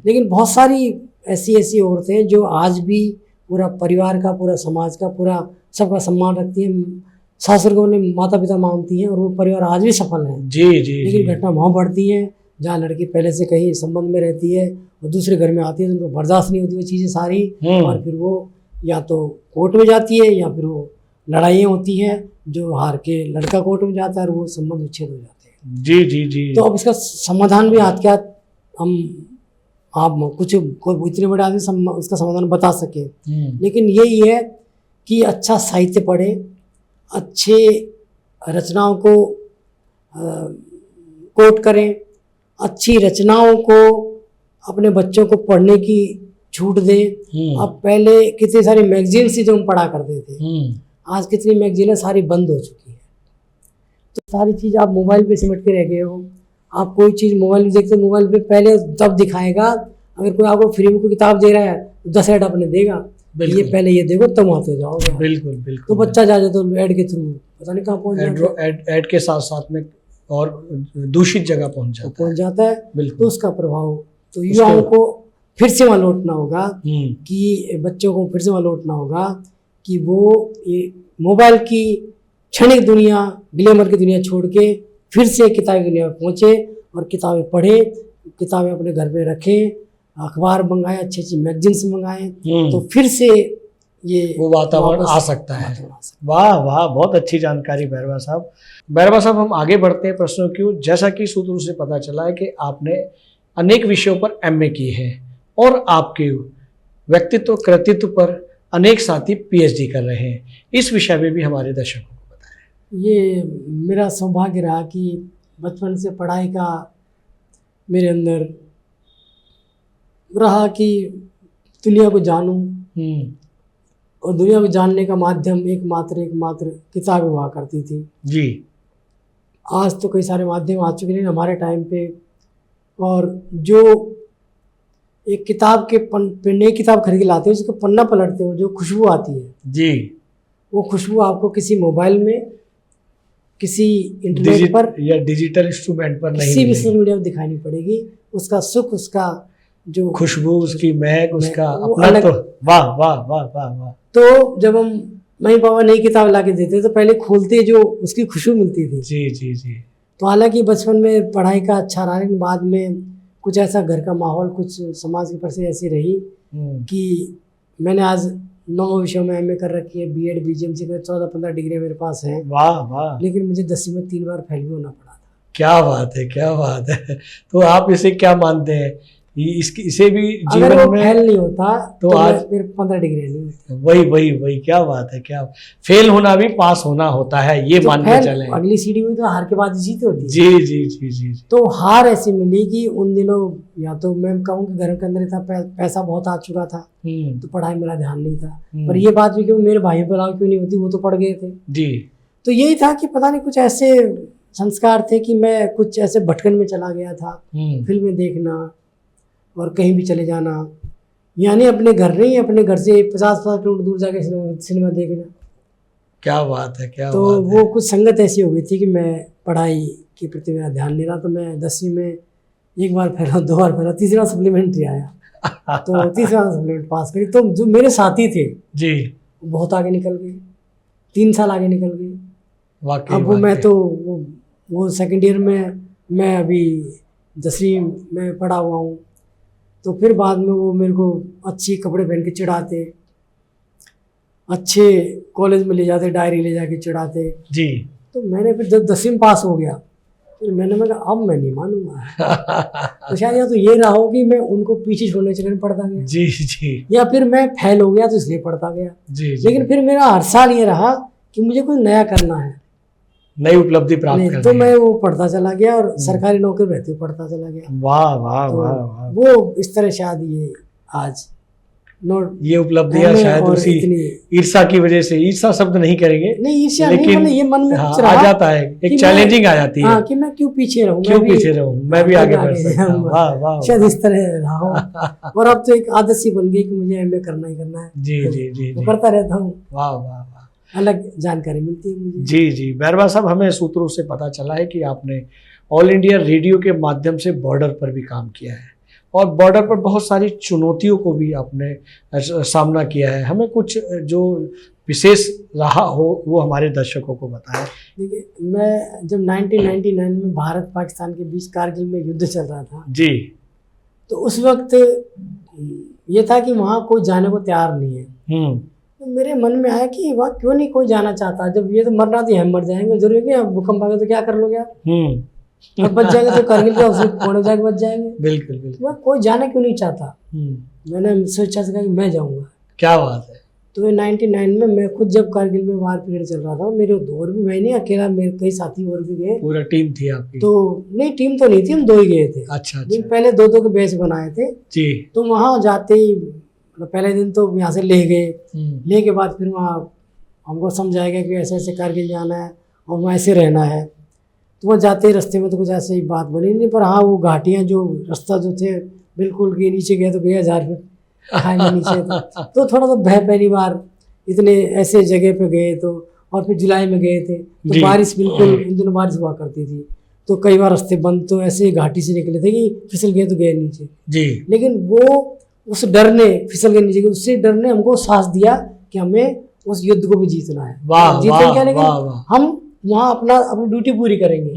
लेकिन बहुत सारी ऐसी औरतें हैं जो आज भी पूरा परिवार का, पूरा समाज का, पूरा सबका सम्मान रखती हैं, सासुर को उन्हें माता पिता मानती हैं, और वो परिवार आज भी सफल है। जी जी। लेकिन घटना वहाँ बढ़ती है जहाँ लड़की पहले से कहीं संबंध में रहती है और दूसरे घर में आती है, तो उनको बर्दाश्त नहीं होती वो चीज़ें सारी, और फिर वो या तो कोर्ट में जाती है या फिर वो लड़ाइयाँ होती हैं, जो हार के लड़का कोर्ट में जाता है और वो संबंध विच्छेद हो जाते हैं। जी जी जी। तो अब इसका समाधान भी हाथ के हाथ आप कुछ कोई इतने बड़े आदमी उसका समाधान बता सके, लेकिन यही है कि अच्छा साहित्य पढ़े, अच्छे रचनाओं को कोट करें, अच्छी रचनाओं को अपने बच्चों को पढ़ने की छूट दें। अब पहले कितनी सारी मैगजीन थी जो हम पढ़ा करते थे, आज कितनी मैगजीनें सारी बंद हो चुकी है। तो सारी चीज़ आप मोबाइल पे सिमट के रह गए हो। आप कोई चीज़ मोबाइल में देखते, मोबाइल पे पहले तब दिखाएगा, अगर कोई आपको फ्री में कोई किताब दे रहा है तो 10 ऐड अपने देगा, ये पहले ये देखो तब वहाँ पे जाओगे। बिल्कुल बिल्कुल। तो बच्चा जा तो ऐड के थ्रू पता नहीं कहाँ पहुँच जाता है, ऐड के साथ साथ में और दूषित जगह पहुँच जाता है। तो उसका प्रभाव तो युवाओं को फिर से वहाँ लौटना होगा, कि बच्चों को फिर से वहाँ लौटना होगा कि वो ये मोबाइल की क्षणिक दुनिया, ग्लैमर की दुनिया छोड़ के फिर से किताबी दुनिया में पहुँचे और किताबें पढ़े, किताबें अपने घर में रखें, अखबार मंगाए, अच्छी अच्छी मैगजीन्स मंगाएं, तो फिर से ये वो वातावरण आ सकता है। वाह वाह, बहुत अच्छी जानकारी भैरवा साहब। भैरवा साहब, हम आगे बढ़ते हैं प्रश्नों की ओर। जैसा कि सूत्रों से पता चला है कि आपने अनेक विषयों पर एमए की है और आपके व्यक्तित्व कृतित्व पर अनेक साथी पीएचडी कर रहे हैं। इस विषय में भी हमारे दर्शकों को बताएं। ये मेरा सौभाग्य रहा कि बचपन से पढ़ाई का मेरे अंदर रहा कि दुनिया को जानूं, और दुनिया को जानने का माध्यम एकमात्र किताबें हुआ करती थी जी। आज तो कई सारे माध्यम आ चुके हैं हमारे टाइम पे, और जो एक किताब के नई किताब खरीद के लाते हो, उसका पन्ना पलटते हो, जो खुशबू आती है जी, वो खुशबू आपको किसी मोबाइल में, किसी इंटरनेट पर या डिजिटल इंस्ट्रूमेंट पर नहीं, किसी भी सोशल मीडिया में दिखाई नहीं पड़ेगी। उसका सुख, उसका जो खुशबू, उसकी महक, उसका अपना तो वाह वाह वाह वाह वाह। तो जब हम मम्मी पापा नई किताब ला के देते तो पहले खोलते जो उसकी खुशबू मिलती थी जी जी जी। तो हालांकि बचपन में पढ़ाई का अच्छा रहा, लेकिन बाद में कुछ ऐसा घर का माहौल, कुछ समाज की परिस्थिति ऐसी रही कि मैंने आज 9 विषयों में एमए कर रखी है, बीएड बीजीएमसी कर 14-15 डिग्री मेरे पास है। वाह वाह। भी मुझे 10वीं में 3 बार फेल भी होना पड़ा था। क्या बात है, क्या बात है। तो आप इसे क्या मानते हैं, इसे भी जीवन अगर वो में फेल नहीं होता तो आज फिर 15 डिग्री नहीं होती। वही क्या बात है, क्या फेल होना भी पास होना होता है, ये तो मान के चले। अगली सीढ़ी हुई तो हार के बाद जीत होती है। जी जी जी जी। तो हार ऐसी मिली कि उन दिनों या तो मैं कहूँ कि घर के अंदर था, पैसा बहुत आ चुका था, तो पढ़ाई मेरा ध्यान नहीं था। पर ये बात भी कि मेरे भाई पर क्यों नहीं होती, वो तो पढ़ गए थे जी। तो यही था कि पता नहीं कुछ ऐसे संस्कार थे कि मैं कुछ ऐसे भटकन में चला गया था, फिल्में देखना और कहीं भी चले जाना, यानी अपने घर नहीं, अपने घर से 50-50 किलोमीटर दूर जाके सिनेमा देखना। क्या बात है, क्या तो बात वो कुछ संगत ऐसी हो गई थी कि मैं पढ़ाई के प्रति मेरा ध्यान नहीं रहा। तो मैं 10वीं में 1 बार फैला, 2 बार फैला, तीसरा सप्लीमेंट्री आया तो तीसरा सप्लीमेंट पास करी। तो जो मेरे साथी थे जी बहुत आगे निकल गए, 3 साल आगे निकल गए। अब मैं तो वो सेकेंड ईयर में, मैं अभी 10वीं में पढ़ा हुआ हूँ। तो फिर बाद में वो मेरे को अच्छे कपड़े पहन के चिढ़ाते, अच्छे कॉलेज में ले जाते, डायरी ले जाके चिढ़ाते जी। तो मैंने फिर जब 10वीं पास हो गया, फिर मैंने कहा अब मैं नहीं मानूंगा तो शायद या तो ये रहा हो कि मैं उनको पीछे छोड़ने चक्कर में पढ़ता गया जी जी, या फिर मैं फेल हो गया तो इसलिए पढ़ता गया जी। लेकिन फिर मेरा हर साल ये रहा कि मुझे कुछ नया करना है, नई उपलब्धि प्राप्त करनी, तो मैं वो पढ़ता चला गया और सरकारी नौकरी रहते हुए पढ़ता चला गया। वाह वाह तो वाह। वो इस तरह शायद ये आज ये उपलब्धियां शायद उसी ईर्षा की वजह से, ईर्षा शब्द नहीं करेंगे, नहीं ईर्ष्या नहीं, मतलब ये मन में कुछ आ जाता है, एक चैलेंजिंग आ जाती है कि मैं क्यों पीछे रहूं, मैं भी आगे बढ़ सकता हूं। वाह वाह, शायद इस तरह रहा हूं। और अब तो एक आदत सी बन गई कि मुझे एमए करना ही करना है जी जी जी, करता रहता हूँ। वाह वाह, अलग जानकारी मिलती है मुझे जी जी। भैरवा साहब, हमें सूत्रों से पता चला है कि आपने ऑल इंडिया रेडियो के माध्यम से बॉर्डर पर भी काम किया है और बॉर्डर पर बहुत सारी चुनौतियों को भी आपने सामना किया है। हमें कुछ जो विशेष रहा हो वो हमारे दर्शकों को बताएं। देखिए, मैं जब 1999 में भारत पाकिस्तान के बीच कारगिल में युद्ध चल रहा था जी, तो उस वक्त ये था कि वहाँ कोई जाने को तैयार नहीं है। तो मेरे मन में आया कि वहाँ क्यों नहीं कोई जाना चाहता, जब ये तो मरना तो हम मर जाएंगे, जरूरी है कि भूकंप आ गया तो क्या कर लोगे आप, और बच जाएंगे तो कारगिल के पौने जाके बच जाएंगे। बिल्कुल बिल्कुल, वह कोई जाना क्यों नहीं चाहता। मैंने सोचा कि मैं जाऊंगा। क्या बात है। तो 99 में मैं खुद जब कारगिल में वार पीरियड चल रहा था, मेरे और भी, मैं नहीं अकेला, मेरे कई साथी और भी गए। पूरा टीम थी आपकी? तो नहीं, टीम तो नहीं थी, हम 2 ही गए थे। अच्छा, पहले 2-2 के बैच बनाए थे जी। तो वहाँ जाते ही पहले दिन तो यहाँ से ले गए, ले के बाद फिर वहाँ हमको समझाया गया कि ऐसे ऐसे कारगिल जाना है और वहाँ ऐसे रहना है। तो वहाँ जाते ही रास्ते में तो कुछ ऐसे ही बात बनी नहीं, पर हाँ वो घाटियाँ जो रास्ता जो थे बिल्कुल के नीचे गए तो गए 1000 फीट खाएंगे नीचे तो थोड़ा तो भय, पहली बार इतने ऐसे जगह पे गए। तो और फिर जुलाई में गए थे तो बारिश, बिल्कुल उन दिनों बारिश हुआ करती थी, तो कई बार रास्ते बंद, तो ऐसे घाटी से निकले थे कि फिसल गए तो गए नीचे जी। लेकिन वो उस डर ने, फिसल गए नीचे, उससे डर ने हमको साहस दिया कि हमें उस युद्ध को भी जीतना है। वाह जीतेंगे वाह क्या, लेकिन वाह वाह। हम वहाँ अपनी ड्यूटी पूरी करेंगे।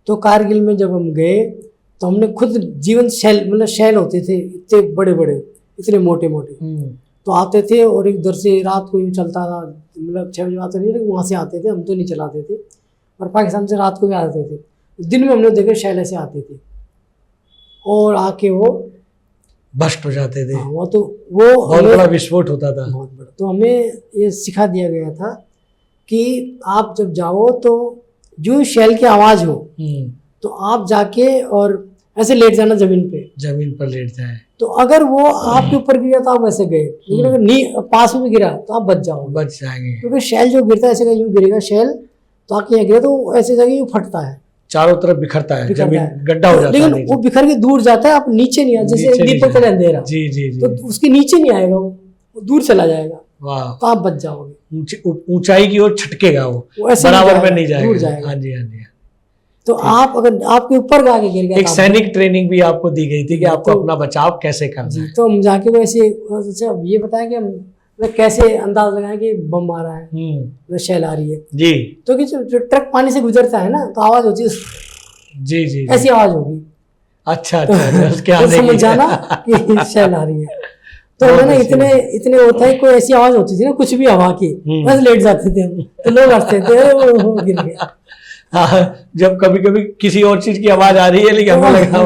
तो कारगिल में जब हम गए तो हमने खुद जीवन शैल, मतलब शैल होते थे इतने बड़े बड़े, इतने मोटे मोटे, तो आते थे और एक दर से रात को यूँ चलता था, मतलब 6 बजे आते नहीं, लेकिन वहाँ से आते थे, हम तो नहीं चलाते थे, और पाकिस्तान से रात को भी आते थे। दिन में हमने देखे शैल ऐसे आते थे और आके वो भ्रष्ट हो जाते थे। वो तो वो बहुत बड़ा विस्फोट होता था। बहुत बड़ा। तो हमें ये सिखा दिया गया था कि आप जब जाओ तो जो शैल की आवाज़ हो तो आप जाके और ऐसे लेट जाना जमीन पर लेट जाए। तो अगर वो आपके ऊपर गिरा तो आप वैसे गए, लेकिन अगर पास में भी गिरा तो आप बच जाएंगे, क्योंकि शैल जो गिरता है ऐसे यूँ गिरेगा शैल, तो आपके यहाँ गिरा तो ऐसे जगह यूँ फटता है, चारों तरफ बिखरता है, जमीन गड्ढा हो जाता है, लेकिन वो बिखर के दूर जाता है, आप नीचे नहीं आए, जैसे दीपक चले अंधेरा, जी जी जी, तो उसके नीचे नहीं आएगा, वो दूर चला जाएगा, वाह, तो आप बच जाओगे। ऊंचाई की ओर छटकेगा, वो ऐसे बराबर में नहीं दूर जाएगा। जाएगा। हाँ जी हाँ जी। तो आप अगर आपके ऊपर आके गिर गया, एक सैनिक ट्रेनिंग भी आपको दी गई थी कि आपको अपना बचाव कैसे करना है। तो हम जाके वो ऐसे अच्छा ये बताया कि मैं कैसे अंदाज लगाएं कि बम आ रहा है, शैल आ रही है जी, तो कि जो ट्रक पानी से गुजरता है ना, तो आवाज होती है जी जी, ऐसी आवाज होगी। अच्छा अच्छा, उसके आने समझ जाना कि शैल आ रही है। तो मैंने इतने होता है, कोई ऐसी आवाज होती थी ना, कुछ भी हवा की, बस लेट जाते थे हम, तो लोग हंसते थे वो गिर गया। हाँ, जब कभी कभी किसी और चीज की आवाज आ रही है, लेकिन हमें लगा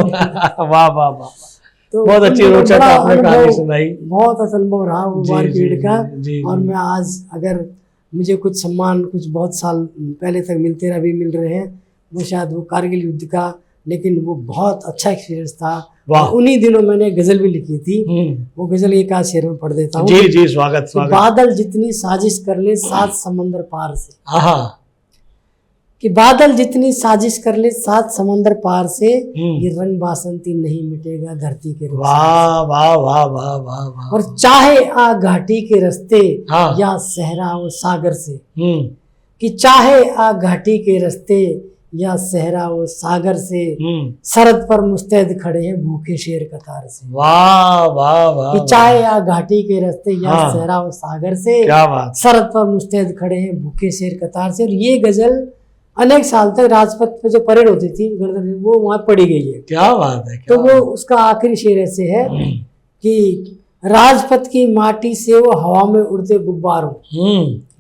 वाह वाह वाह, तो बहुत अच्छी रोचक आपने कहानी सुनाई, बहुत अच्छा अनुभव रहा वो मार्केट का। और मैं आज अगर मुझे कुछ सम्मान कुछ बहुत साल पहले तक मिलते रहे, अभी मिल रहे हैं, वो शायद वो कारगिल युद्ध का, लेकिन वो बहुत अच्छा एक्सपीरियंस था। उन्हीं दिनों मैंने गजल भी लिखी थी, वो गजल एक आध शेर में पढ़ देता हूँ। जी जी, स्वागत स्वागत। बादल जितनी साजिश कर ले 7 समंदर पार से, कि बादल जितनी साजिश कर ले 7 समंदर पार से, ये रंग बासंती नहीं मिटेगा धरती के। वाह वाह वाह वाह वाह वाह। और चाहे आ घाटी के रास्ते या सहरा हो सागर से, कि चाहे आ घाटी के रास्ते या सहरा हो सागर से, सरहद पर मुस्तैद खड़े हैं भूखे शेर कतार से। वाह वाह वाह। कि चाहे आ घाटी के रास्ते या सहरा हो सागर से, क्या बात, सरहद पर मुस्तैद खड़े हैं भूखे शेर कतार से। और ये गजल अनेक साल तक राजपथ पे जो परेड होती थी गणतंत्र, वो वहाँ पढ़ी गई है। क्या बात है। तो वो उसका आखिरी शेर ऐसे है कि राजपथ की माटी से वो हवा में उड़ते गुब्बारों,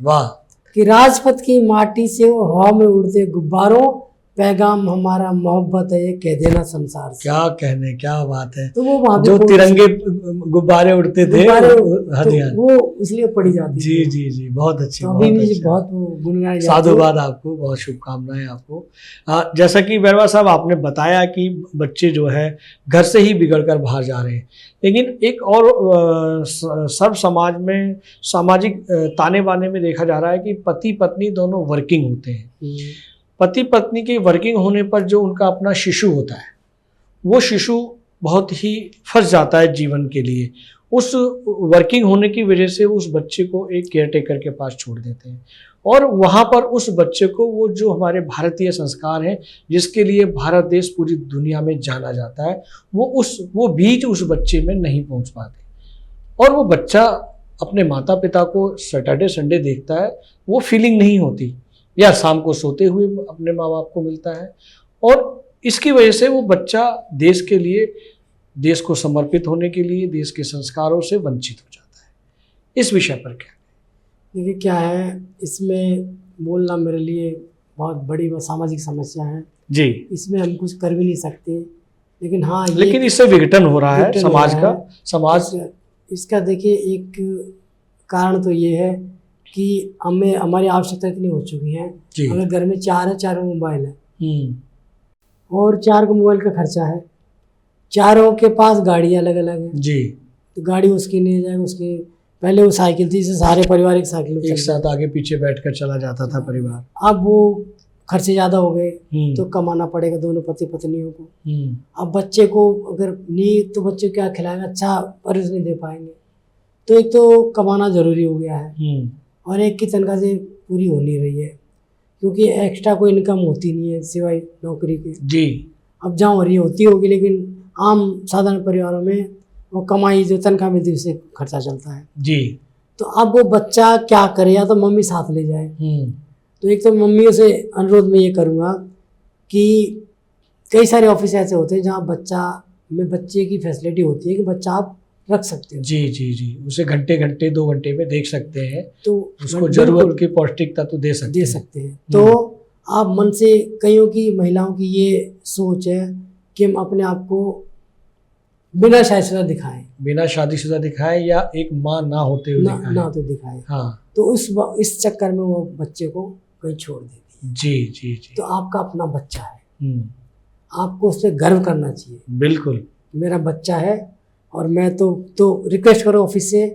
वाह, कि राजपथ की माटी से वो हवा में उड़ते गुब्बारों, पैगाम हमारा मोहब्बत है ये कह देना संसार से। क्या कहने, क्या बात है। तो वो जो तिरंगे गुब्बारे उड़ते थे, वो इसलिए पढ़ी जाती है। जी जी जी, बहुत अच्छी, तो बहुत गुनगुनाई, साधुवाद आपको, बहुत शुभकामनाएं आपको। जैसा कि बैरवा साहब आपने बताया कि बच्चे जो है घर से ही बिगड़ कर बाहर जा रहे हैं, लेकिन एक और सर्व समाज में सामाजिक ताने बाने में देखा जा रहा है कि पति पत्नी दोनों वर्किंग होते हैं। पति पत्नी के वर्किंग होने पर जो उनका अपना शिशु होता है, वो शिशु बहुत ही फंस जाता है जीवन के लिए। उस वर्किंग होने की वजह से उस बच्चे को एक केयर टेकर के पास छोड़ देते हैं, और वहाँ पर उस बच्चे को वो जो हमारे भारतीय संस्कार हैं, जिसके लिए भारत देश पूरी दुनिया में जाना जाता है, वो बीज उस बच्चे में नहीं पहुँच पाते, और वो बच्चा अपने माता पिता को सैटरडे संडे देखता है, वो फीलिंग नहीं होती, या शाम को सोते हुए अपने माँ बाप को मिलता है, और इसकी वजह से वो बच्चा देश के लिए, देश को समर्पित होने के लिए, देश के संस्कारों से वंचित हो जाता है। इस विषय पर क्या? देखिए क्या है, इसमें बोलना मेरे लिए बहुत बड़ी सामाजिक समस्या है जी, इसमें हम कुछ कर भी नहीं सकते, लेकिन हाँ, लेकिन इससे विघटन हो रहा है समाज का। समाज इसका देखिए एक कारण तो ये है कि हमें हमारी आवश्यकता इतनी हो चुकी है, अगर घर में 4 है, 4 मोबाइल है, और 4 को मोबाइल का खर्चा है, चारों के पास गाड़ी अलग अलग है जी, तो गाड़ी उसकी नहीं जाएगी, उसके पहले वो साइकिल थी, जिससे सारे परिवार एक साइकिल एक साथ आगे पीछे बैठकर चला जाता था परिवार। अब वो खर्चे ज़्यादा हो गए, तो कमाना पड़ेगा दोनों पति पत्नियों को। अब बच्चे को अगर नहीं, तो बच्चे क्या खिलाएंगे, अच्छा परवरिश नहीं दे पाएंगे, तो एक तो कमाना ज़रूरी हो गया है, और एक की तनख्वाह से पूरी हो नहीं रही है, क्योंकि एक्स्ट्रा कोई इनकम होती नहीं है सिवाय नौकरी के जी। अब जहाँ हो रही होती होगी, लेकिन आम साधारण परिवारों में वो कमाई जो तनख्वाह मिलती है उससे खर्चा चलता है जी। तो अब वो बच्चा क्या करे, या तो मम्मी साथ ले जाए। तो एक तो मम्मियों से अनुरोध मैं ये करूँगा कि कई सारे ऑफिस ऐसे होते हैं जहाँ बच्चे की फैसिलिटी होती है कि बच्चा आप रख सकते हो। जी जी जी, उसे घंटे घंटे 2 घंटे में देख सकते हैं, तो उसको जरूरत की पौष्टिकता तो दे सकते हैं। तो आप मन से, कईयों की महिलाओं की ये सोच है कि हम अपने आप को बिना शादीशुदा दिखाएं, बिना शादीशुदा दिखाए या एक माँ ना होते हुए दिखाएं। ना तो दिखाएं। हाँ, तो इस चक्कर में वो बच्चे को कहीं छोड़ देती है। जी जी जी। तो आपका अपना बच्चा है, आपको उस पर गर्व करना चाहिए। बिल्कुल, मेरा बच्चा है और मैं तो रिक्वेस्ट करो ऑफिस से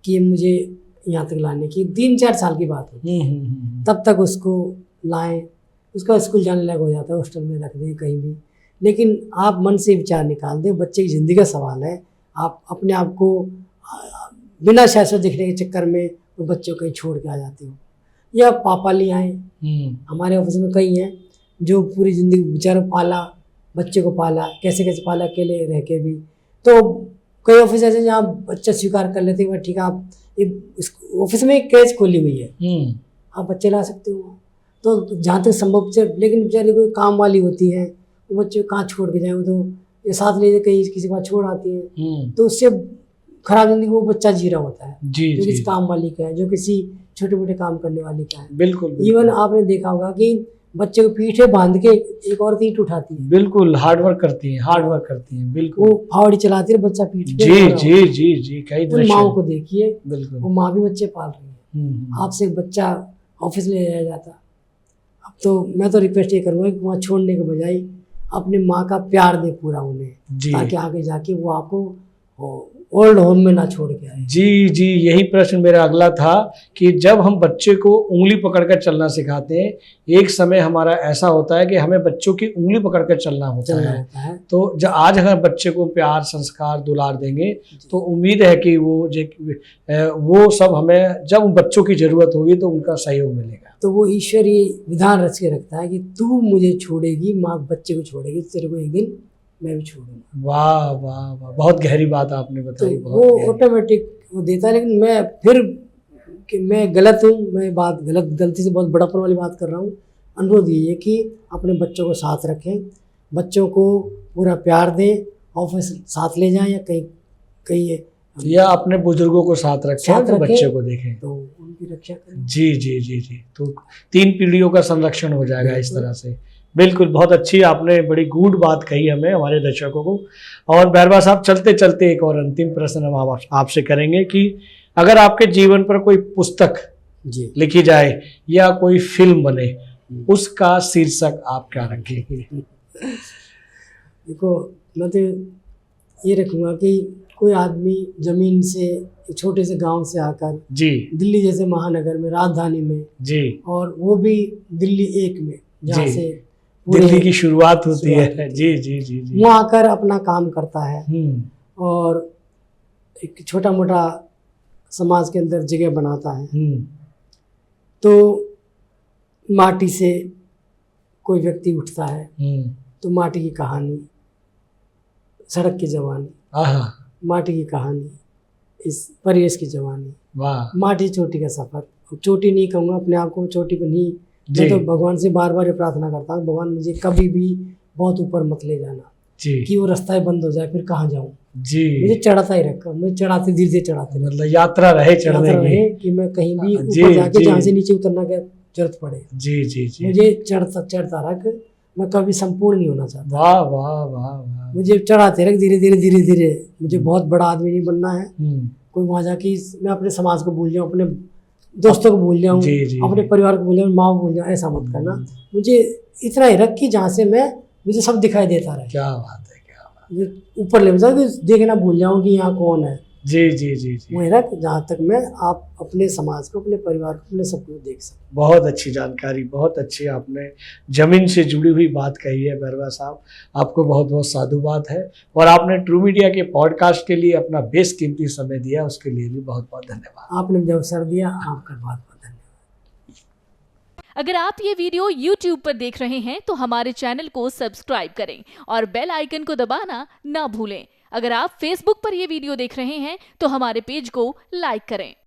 कि मुझे यहाँ तक लाने की। 3-4 साल की बात होती है, तब तक उसको लाएं, उसका स्कूल जाने लायक हो जाता है, हॉस्टल में रख दें कहीं भी। लेकिन आप मन से विचार निकाल दें, बच्चे की ज़िंदगी का सवाल है। आप अपने आप को बिना शादीशुदा दिखने के चक्कर में वो बच्चों को कहीं छोड़ के आ जाते हो, या पापा ले आए। हमारे ऑफिस में कई हैं जो पूरी ज़िंदगी बेचारों पाला, बच्चे को पाला, कैसे कैसे पाला, अकेले रह के भी। तो कई ऑफिस ऐसे जहाँ बच्चा स्वीकार कर लेते हैं, ठीक है आप ऑफिस में एक क्रेच खोली हुई है, आप बच्चे ला सकते हो। तो जहाँ तक संभव, लेकिन बेचारी कोई काम वाली होती है, वो बच्चे को कहाँ छोड़ के जाए, वो तो ये साथ ले कहीं किसी के पास छोड़ आती है, तो उससे खराब जिंदगी वो बच्चा जी रहा होता है जो किसी काम वाली का है, जो किसी छोटे मोटे काम करने वाली का है। बिल्कुल। इवन आपने देखा होगा कि बच्चे को पीठे बांध के एक औरत ईंट उठाती है। बिल्कुल, हार्ड वर्क करती है। बिल्कुल, वो फावड़ी चलाती है, बच्चा पीठ पे। जी जी जी जी, कई दृश्य। माओ को देखिए, बिल्कुल, वो माँ भी बच्चे पाल रही है। आपसे एक बच्चा ऑफिस ले जाया जाता। अब तो मैं तो रिक्वेस्ट ये करूँगा कि वहाँ छोड़ने के बजाय अपनी माँ का प्यार दे पूरा उन्हें, ताकि आगे जाके वो आपको ओल्ड होम में ना छोड़ के आए। जी जी, यही प्रश्न मेरा अगला था कि जब हम बच्चे को उंगली पकड़कर चलना सिखाते हैं, एक समय हमारा ऐसा होता है कि हमें बच्चों की उंगली पकड़कर चलना होता है। तो जब आज अगर बच्चे को प्यार, संस्कार, दुलार देंगे तो उम्मीद है कि वो सब हमें जब बच्चों की जरूरत होगी तो उनका सहयोग मिलेगा। तो वो ईश्वर ये विधान रच के रखता है कि तू मुझे छोड़ेगी, माँ बच्चे को छोड़ेगी, तेरे को एक दिन मैं भी छोड़ूंगा। वाह वाह वाह, बहुत गहरी बात आपने बताई। तो वो ऑटोमेटिक वो देता है। लेकिन मैं फिर कि मैं गलत हूँ, मैं गलती से बहुत बड़ापन वाली बात कर रहा हूँ। अनुरोध ये है कि अपने बच्चों को साथ रखें, बच्चों को पूरा प्यार दें, ऑफिस साथ ले जाएं, या कहीं या अपने बुजुर्गों को साथ रखें, तो बच्चे को देखें, तो उनकी रक्षा करें। जी जी जी जी, तो 3 पीढ़ियों का संरक्षण हो जाएगा इस तरह से। बिल्कुल, बहुत अच्छी आपने बड़ी गूढ़ बात कही हमें, हमारे दर्शकों को। और बैरबा साहब, चलते चलते एक और अंतिम प्रश्न हम आपसे करेंगे कि अगर आपके जीवन पर कोई पुस्तक लिखी जाए या कोई फिल्म बने, उसका शीर्षक आप क्या रखेंगे? देखो, मैं तो ये रखूँगा कि कोई आदमी जमीन से, छोटे से गांव से आकर जी दिल्ली जैसे महानगर में, राजधानी में जी, और वो भी दिल्ली 1 में, जहाँ से दिल्ली की शुरुआत होती है, जी जी जी जी, वहाँ आकर अपना काम करता है और एक छोटा मोटा समाज के अंदर जगह बनाता है। तो माटी से कोई व्यक्ति उठता है, तो माटी की कहानी, सड़क की जवानी, माटी की कहानी, इस परिवेश की जवानी, माटी चोटी का सफर। चोटी नहीं कहूँगा, अपने आप को चोटी पर नहीं, मैं तो भगवान से बार बार ये प्रार्थना करता हूँ, भगवान मुझे कभी भी बहुत ऊपर मत ले जाना कि वो रास्ता ही बंद हो जाए, फिर कहाँ जाऊँ। मुझे चढ़ाता ही रखा, मुझे चढ़ाते, धीरे धीरे चढ़ाते, मतलब यात्रा रहे चढ़ने की, कि मैं कहीं भी ऊपर जाके जहाँ से नीचे उतरना की जरूरत पड़े। जी जी जी, मुझे चढ़ता रख, मैं कभी संपूर्ण नहीं होना चाहता। वाह वाह वाह, मुझे चढ़ाते रख, धीरे धीरे धीरे धीरे। मुझे बहुत बड़ा आदमी नहीं बनना है, कोई वहाँ जाके मैं अपने समाज को भूल जाऊँ, अपने दोस्तों को भूल जाऊँ, अपने परिवार को भूल जाऊँ, माँ को भूल जाऊँ, ऐसा मत करना। मुझे इतना ही रख कि जहाँ से मुझे सब दिखाई देता रहे। क्या बात है, क्या बात। ऊपर ले जाओ कि देखना भूल जाऊँ कि यहाँ कौन है। जी जी जी जी, वहीं रख जहाँ तक मैं आप अपने समाज को, अपने परिवार को, अपने सबको देख सकूँ। बहुत अच्छी जानकारी, बहुत अच्छी आपने जमीन से जुड़ी हुई बात कही है बैरबा साहब, आपको बहुत बहुत साधुवाद है। और आपने ट्रू मीडिया के पॉडकास्ट के लिए अपना बेशकीमती समय दिया, उसके लिए भी बहुत बहुत धन्यवाद। आपने मुझे अवसर दिया, आपका बहुत बहुत धन्यवाद। अगर आप ये वीडियो YouTube पर देख रहे हैं तो हमारे चैनल को सब्सक्राइब करें और बेल आइकन को दबाना ना भूलें। अगर आप Facebook पर ये वीडियो देख रहे हैं तो हमारे पेज को लाइक करें।